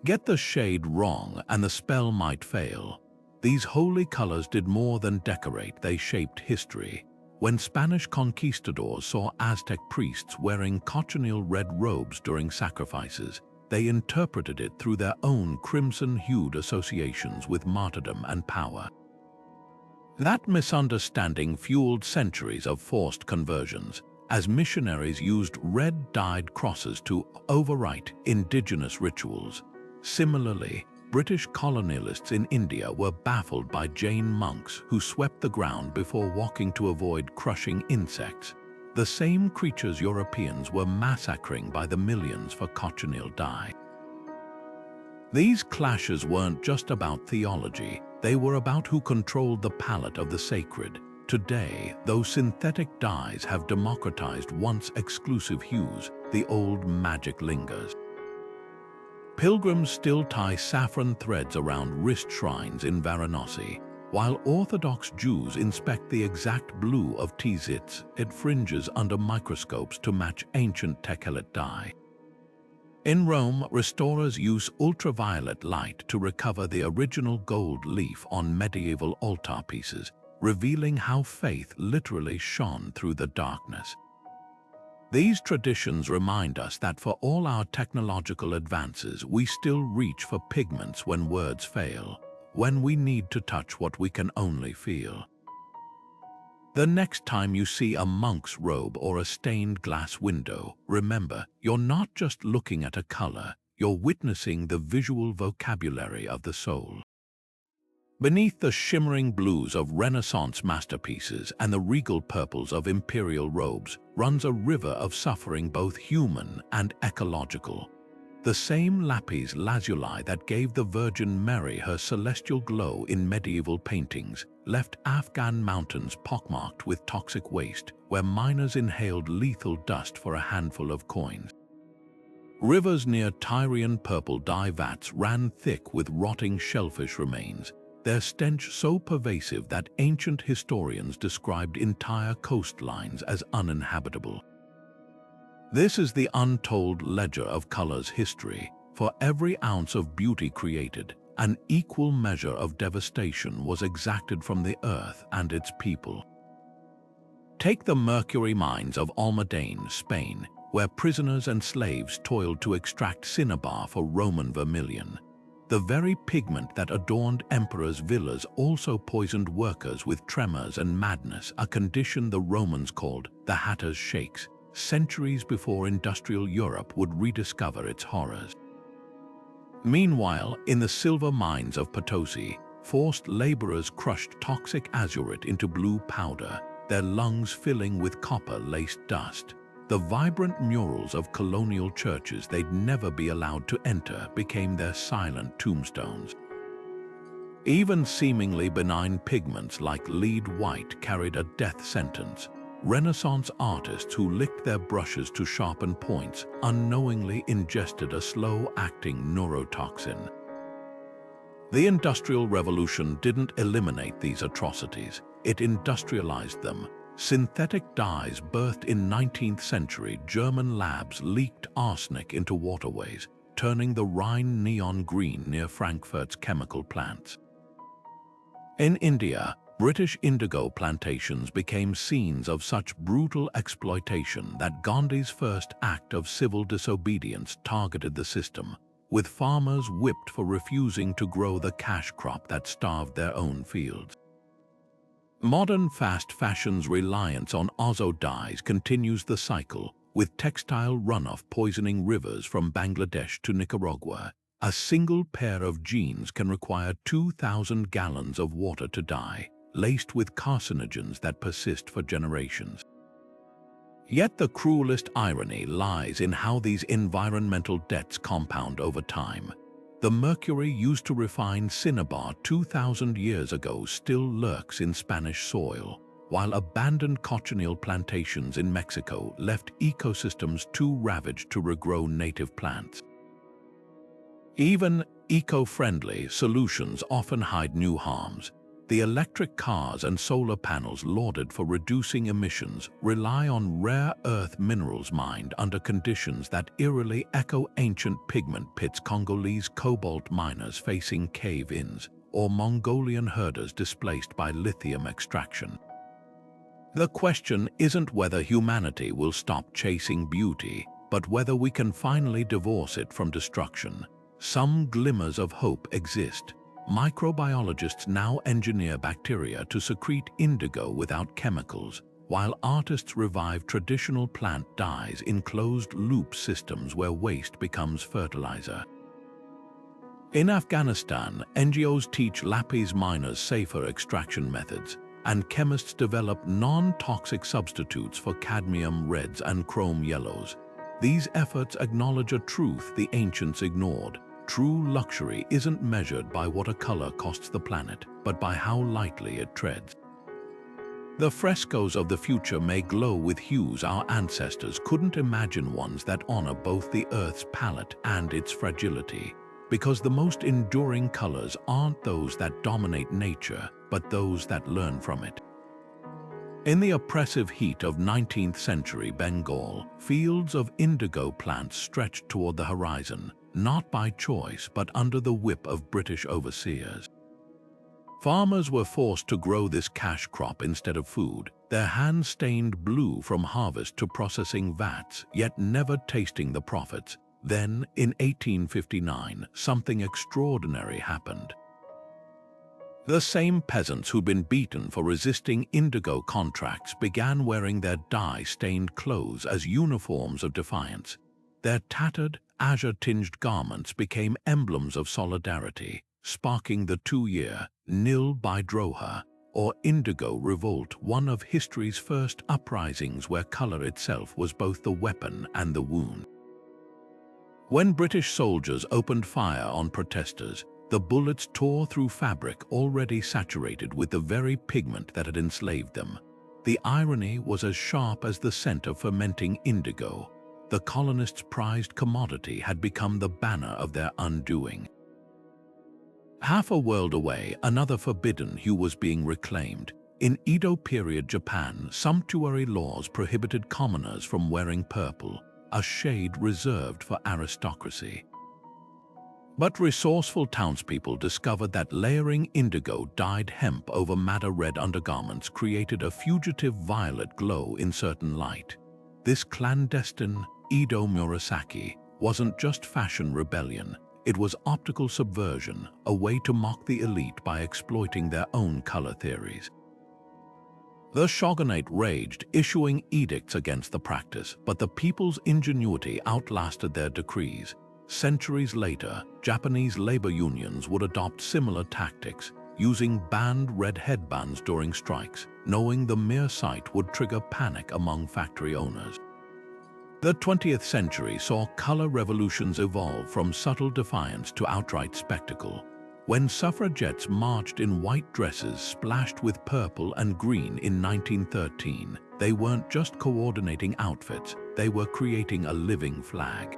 Get the shade wrong and the spell might fail. These holy colors did more than decorate, they shaped history. When Spanish conquistadors saw Aztec priests wearing cochineal red robes during sacrifices, they interpreted it through their own crimson-hued associations with martyrdom and power. That misunderstanding fueled centuries of forced conversions, as missionaries used red-dyed crosses to overwrite indigenous rituals. Similarly, British colonialists in India were baffled by Jain monks who swept the ground before walking to avoid crushing insects, the same creatures Europeans were massacring by the millions for cochineal dye. These clashes weren't just about theology, they were about who controlled the palette of the sacred. Today, though synthetic dyes have democratized once exclusive hues, the old magic lingers. Pilgrims still tie saffron threads around wrist shrines in Varanasi, while Orthodox Jews inspect the exact blue of tzitz. It fringes under microscopes to match ancient techelet dye. In Rome, restorers use ultraviolet light to recover the original gold leaf on medieval altarpieces, revealing how faith literally shone through the darkness. These traditions remind us that for all our technological advances, we still reach for pigments when words fail, when we need to touch what we can only feel. The next time you see a monk's robe or a stained glass window, remember, you're not just looking at a color, you're witnessing the visual vocabulary of the soul. Beneath the shimmering blues of Renaissance masterpieces and the regal purples of imperial robes runs a river of suffering, both human and ecological. The same Lapis Lazuli that gave the Virgin Mary her celestial glow in medieval paintings left Afghan mountains pockmarked with toxic waste, where miners inhaled lethal dust for a handful of coins. Rivers near Tyrian purple dye vats ran thick with rotting shellfish remains, their stench so pervasive that ancient historians described entire coastlines as uninhabitable. This is the untold ledger of color's history. For every ounce of beauty created, an equal measure of devastation was exacted from the earth and its people. Take the mercury mines of Almudena, Spain, where prisoners and slaves toiled to extract cinnabar for Roman vermilion. The very pigment that adorned emperors' villas also poisoned workers with tremors and madness, a condition the Romans called the hatter's shakes, centuries before industrial Europe would rediscover its horrors. Meanwhile, in the silver mines of Potosi, forced laborers crushed toxic azurite into blue powder, their lungs filling with copper-laced dust. The vibrant murals of colonial churches they'd never be allowed to enter became their silent tombstones. Even seemingly benign pigments like lead white carried a death sentence. Renaissance artists who licked their brushes to sharpen points unknowingly ingested a slow-acting neurotoxin. The Industrial Revolution didn't eliminate these atrocities, it industrialized them. Synthetic dyes birthed in 19th century German labs leaked arsenic into waterways, turning the Rhine neon green near Frankfurt's chemical plants. In India, British indigo plantations became scenes of such brutal exploitation that Gandhi's first act of civil disobedience targeted the system, with farmers whipped for refusing to grow the cash crop that starved their own fields. Modern fast fashion's reliance on azo dyes continues the cycle, with textile runoff poisoning rivers from Bangladesh to Nicaragua. A single pair of jeans can require 2,000 gallons of water to dye, laced with carcinogens that persist for generations. Yet the cruelest irony lies in how these environmental debts compound over time. The mercury used to refine cinnabar 2,000 years ago still lurks in Spanish soil, while abandoned cochineal plantations in Mexico left ecosystems too ravaged to regrow native plants. Even eco-friendly solutions often hide new harms. The electric cars and solar panels lauded for reducing emissions rely on rare earth minerals mined under conditions that eerily echo ancient pigment pits, Congolese cobalt miners facing cave-ins, or Mongolian herders displaced by lithium extraction. The question isn't whether humanity will stop chasing beauty, but whether we can finally divorce it from destruction. Some glimmers of hope exist. Microbiologists now engineer bacteria to secrete indigo without chemicals, while artists revive traditional plant dyes in closed-loop systems where waste becomes fertilizer. In Afghanistan, NGOs teach Lapis miners safer extraction methods, and chemists develop non-toxic substitutes for cadmium reds and chrome yellows. These efforts acknowledge a truth the ancients ignored. True luxury isn't measured by what a color costs the planet, but by how lightly it treads. The frescoes of the future may glow with hues our ancestors couldn't imagine, ones that honor both the Earth's palette and its fragility, because the most enduring colors aren't those that dominate nature, but those that learn from it. In the oppressive heat of 19th century Bengal, fields of indigo plants stretched toward the horizon, not by choice but under the whip of British overseers. Farmers were forced to grow this cash crop instead of food, their hands stained blue from harvest to processing vats, yet never tasting the profits. Then, in 1859, something extraordinary happened. The same peasants who'd been beaten for resisting indigo contracts began wearing their dye-stained clothes as uniforms of defiance. Their tattered, azure-tinged garments became emblems of solidarity, sparking the 2-year Nil Bidroha, or Indigo Revolt, one of history's first uprisings where color itself was both the weapon and the wound. When British soldiers opened fire on protesters, the bullets tore through fabric already saturated with the very pigment that had enslaved them. The irony was as sharp as the scent of fermenting indigo. The colonists' prized commodity had become the banner of their undoing. Half a world away, another forbidden hue was being reclaimed. In Edo period Japan, sumptuary laws prohibited commoners from wearing purple, a shade reserved for aristocracy. But resourceful townspeople discovered that layering indigo-dyed hemp over madder red undergarments created a fugitive violet glow in certain light. This clandestine Edo Murasaki wasn't just fashion rebellion, it was optical subversion, a way to mock the elite by exploiting their own color theories. The shogunate raged, issuing edicts against the practice, but the people's ingenuity outlasted their decrees. Centuries later, Japanese labor unions would adopt similar tactics, using banned red headbands during strikes, knowing the mere sight would trigger panic among factory owners. The 20th century saw color revolutions evolve from subtle defiance to outright spectacle. When suffragettes marched in white dresses splashed with purple and green in 1913, they weren't just coordinating outfits, they were creating a living flag.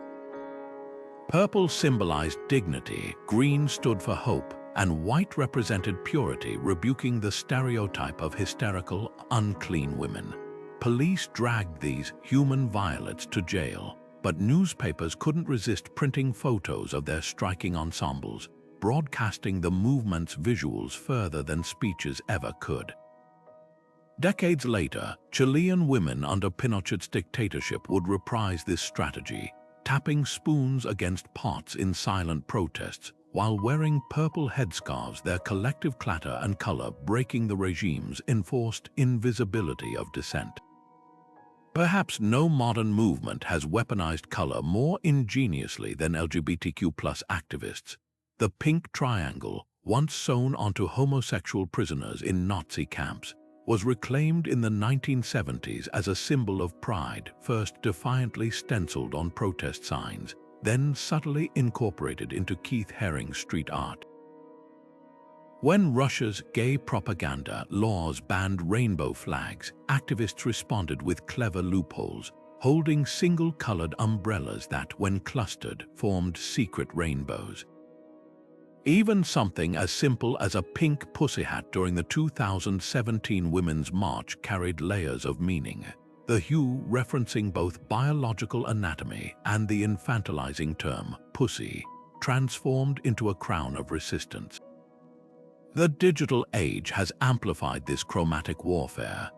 Purple symbolized dignity, green stood for hope, and white represented purity, rebuking the stereotype of hysterical, unclean women. Police dragged these human violets to jail, but newspapers couldn't resist printing photos of their striking ensembles. broadcasting the movement's visuals further than speeches ever could. Decades later, Chilean women under Pinochet's dictatorship would reprise this strategy, tapping spoons against pots in silent protests, while wearing purple headscarves, their collective clatter and color breaking the regime's enforced invisibility of dissent. Perhaps no modern movement has weaponized color more ingeniously than LGBTQ+ activists. The pink triangle, once sewn onto homosexual prisoners in Nazi camps, was reclaimed in the 1970s as a symbol of pride, first defiantly stenciled on protest signs, then subtly incorporated into Keith Haring's street art. When Russia's gay propaganda laws banned rainbow flags, activists responded with clever loopholes, holding single-colored umbrellas that, when clustered, formed secret rainbows. Even something as simple as a pink pussy hat during the 2017 Women's March carried layers of meaning, the hue referencing both biological anatomy and the infantilizing term pussy, transformed into a crown of resistance. The digital age has amplified this chromatic warfare.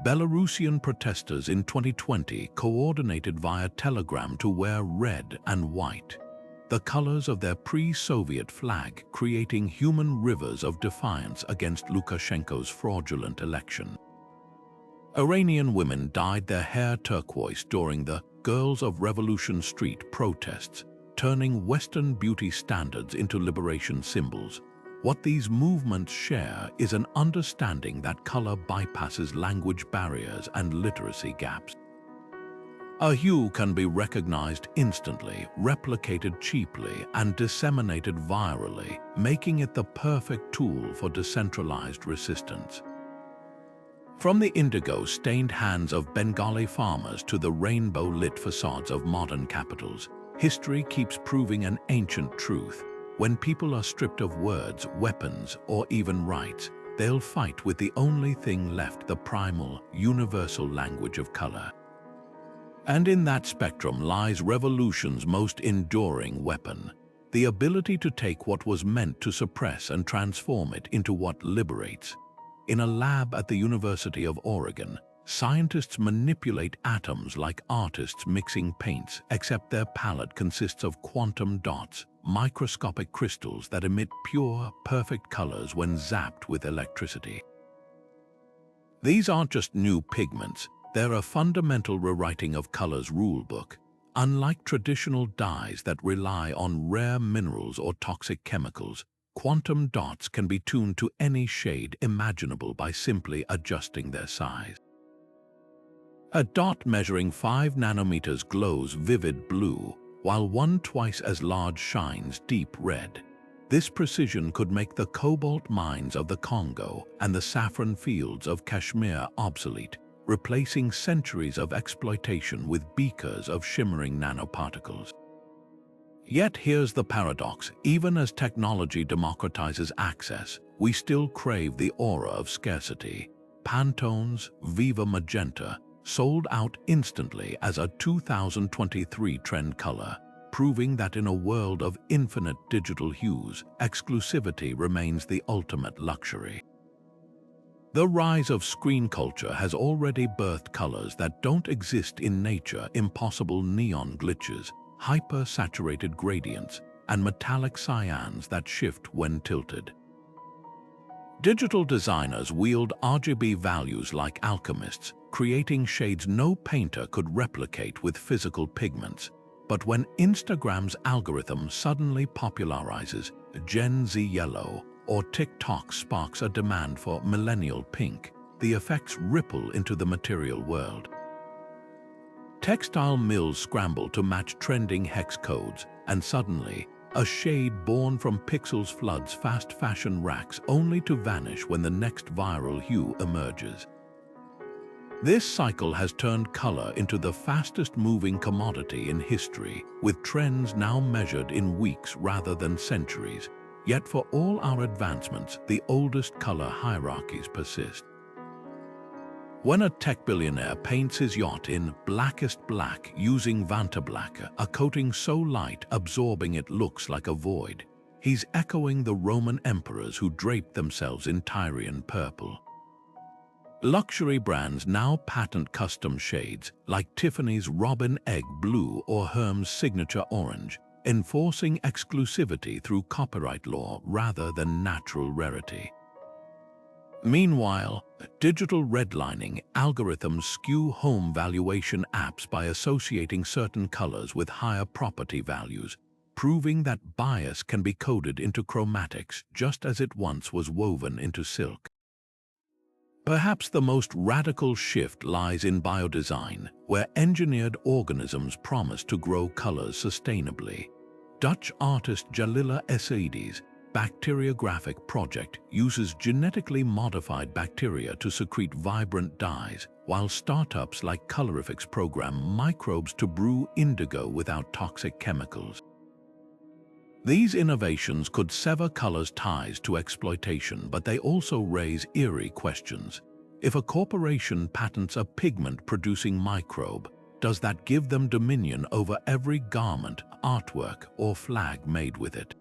Belarusian protesters in 2020 coordinated via telegram to wear red and white, the colors of their pre-Soviet flag, creating human rivers of defiance against Lukashenko's fraudulent election. Iranian women dyed their hair turquoise during the Girls of Revolution Street protests, turning Western beauty standards into liberation symbols. What these movements share is an understanding that color bypasses language barriers and literacy gaps. A hue can be recognized instantly, replicated cheaply, and disseminated virally, making it the perfect tool for decentralized resistance. From the indigo-stained hands of Bengali farmers to the rainbow-lit facades of modern capitals, history keeps proving an ancient truth. When people are stripped of words, weapons, or even rights, they'll fight with the only thing left: the primal, universal language of color. And in that spectrum lies revolution's most enduring weapon, the ability to take what was meant to suppress and transform it into what liberates. In a lab at the University of Oregon, scientists manipulate atoms like artists mixing paints, except their palette consists of quantum dots, microscopic crystals that emit pure, perfect colors when zapped with electricity. These aren't just new pigments, they're a fundamental rewriting of color's rulebook. Unlike traditional dyes that rely on rare minerals or toxic chemicals, quantum dots can be tuned to any shade imaginable by simply adjusting their size. A dot measuring 5 nanometers glows vivid blue, while one twice as large shines deep red. This precision could make the cobalt mines of the Congo and the saffron fields of Kashmir obsolete, replacing centuries of exploitation with beakers of shimmering nanoparticles. Yet here's the paradox: even as technology democratizes access, we still crave the aura of scarcity. Pantone's Viva Magenta sold out instantly as a 2023 trend color, proving that in a world of infinite digital hues, exclusivity remains the ultimate luxury. The rise of screen culture has already birthed colors that don't exist in nature: impossible neon glitches, hyper-saturated gradients, and metallic cyans that shift when tilted. Digital designers wield RGB values like alchemists, creating shades no painter could replicate with physical pigments. But when Instagram's algorithm suddenly popularizes Gen Z yellow, or TikTok sparks a demand for millennial pink, the effects ripple into the material world. Textile mills scramble to match trending hex codes, and suddenly, a shade born from pixels floods fast fashion racks only to vanish when the next viral hue emerges. This cycle has turned color into the fastest-moving commodity in history, with trends now measured in weeks rather than centuries. Yet for all our advancements, the oldest color hierarchies persist. When a tech billionaire paints his yacht in blackest black using Vantablack, a coating so light absorbing it looks like a void, He's echoing the Roman emperors who draped themselves in Tyrian purple. Luxury brands now patent custom shades like Tiffany's Robin Egg Blue or Hermès Signature Orange, enforcing exclusivity through copyright law rather than natural rarity. Meanwhile, digital redlining algorithms skew home valuation apps by associating certain colors with higher property values, proving that bias can be coded into chromatics just as it once was woven into silk. Perhaps the most radical shift lies in biodesign, where engineered organisms promise to grow colors sustainably. Dutch artist Jalila Essaidi's bacteriographic project uses genetically modified bacteria to secrete vibrant dyes, while startups like Colorifix program microbes to brew indigo without toxic chemicals. These innovations could sever colors' ties to exploitation, but they also raise eerie questions. If a corporation patents a pigment-producing microbe, does that give them dominion over every garment, artwork, or flag made with it?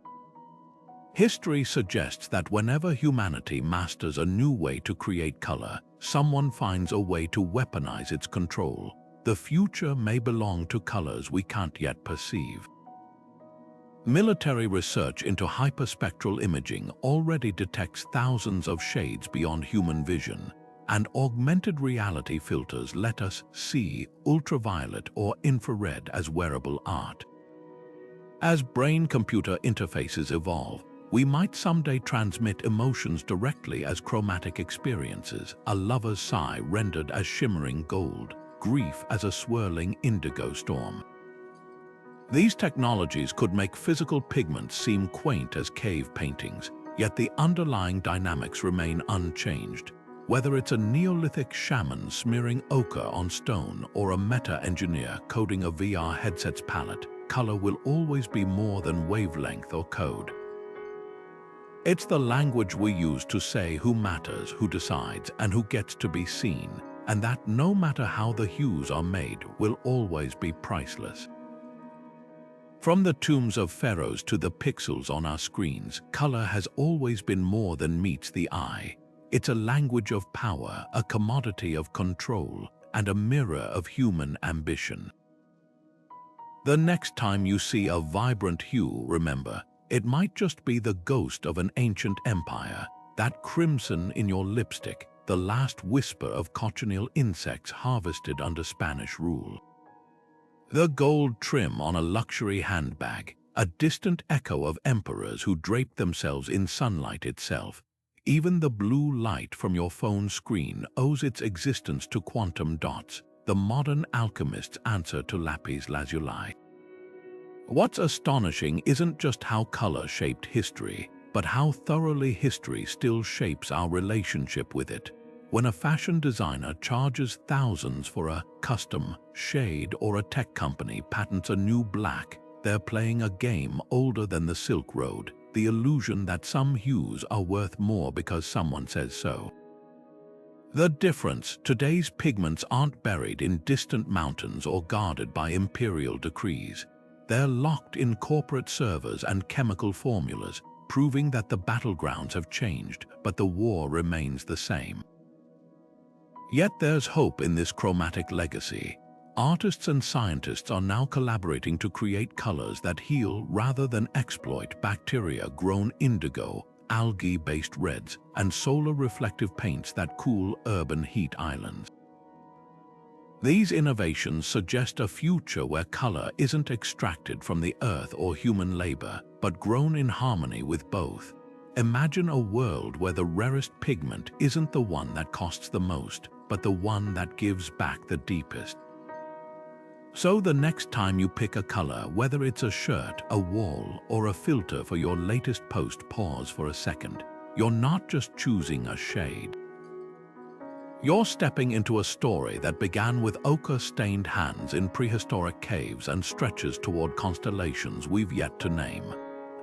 History suggests that whenever humanity masters a new way to create color, someone finds a way to weaponize its control. The future may belong to colors we can't yet perceive. Military research into hyperspectral imaging already detects thousands of shades beyond human vision, and augmented reality filters let us see ultraviolet or infrared as wearable art. As brain-computer interfaces evolve, we might someday transmit emotions directly as chromatic experiences, a lover's sigh rendered as shimmering gold, grief as a swirling indigo storm. These technologies could make physical pigments seem quaint as cave paintings, yet the underlying dynamics remain unchanged. Whether it's a Neolithic shaman smearing ochre on stone or a meta-engineer coding a VR headset's palette, color will always be more than wavelength or code. It's the language we use to say who matters, who decides, and who gets to be seen, and that no matter how the hues are made will always be priceless. From the tombs of pharaohs to the pixels on our screens, color has always been more than meets the eye. It's a language of power, a commodity of control, and a mirror of human ambition. The next time you see a vibrant hue, remember, it might just be the ghost of an ancient empire, that crimson in your lipstick, the last whisper of cochineal insects harvested under Spanish rule. The gold trim on a luxury handbag, a distant echo of emperors who draped themselves in sunlight itself. Even the blue light from your phone screen owes its existence to quantum dots, the modern alchemist's answer to Lapis Lazuli. What's astonishing isn't just how color shaped history, but how thoroughly history still shapes our relationship with it. When a fashion designer charges thousands for a custom shade or a tech company patents a new black, they're playing a game older than the Silk Road, the illusion that some hues are worth more because someone says so. The difference: today's pigments aren't buried in distant mountains or guarded by imperial decrees. They're locked in corporate servers and chemical formulas, proving that the battlegrounds have changed, but the war remains the same. Yet there's hope in this chromatic legacy. Artists and scientists are now collaborating to create colors that heal rather than exploit. Bacteria-grown indigo, algae-based reds, and solar-reflective paints that cool urban heat islands. These innovations suggest a future where color isn't extracted from the earth or human labor, but grown in harmony with both. Imagine a world where the rarest pigment isn't the one that costs the most, but the one that gives back the deepest. So the next time you pick a color, whether it's a shirt, a wall, or a filter for your latest post, pause for a second. You're not just choosing a shade. You're stepping into a story that began with ochre-stained hands in prehistoric caves and stretches toward constellations we've yet to name.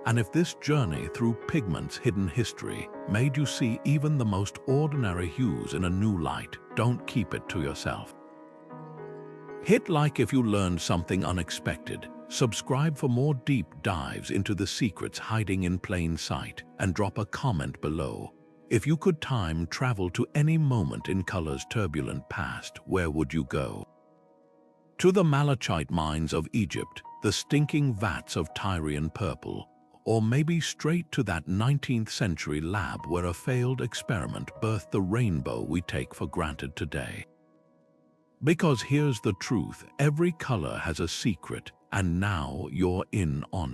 And if this journey through pigment's hidden history made you see even the most ordinary hues in a new light, don't keep it to yourself. Hit like if you learned something unexpected, Subscribe for more deep dives into the secrets hiding in plain sight, and drop a comment below. If you could time travel to any moment in color's turbulent past, where would you go? To the Malachite mines of Egypt, the stinking vats of Tyrian purple, or maybe straight to that 19th century lab where a failed experiment birthed the rainbow we take for granted today. Because here's the truth, every color has a secret, and now you're in on it.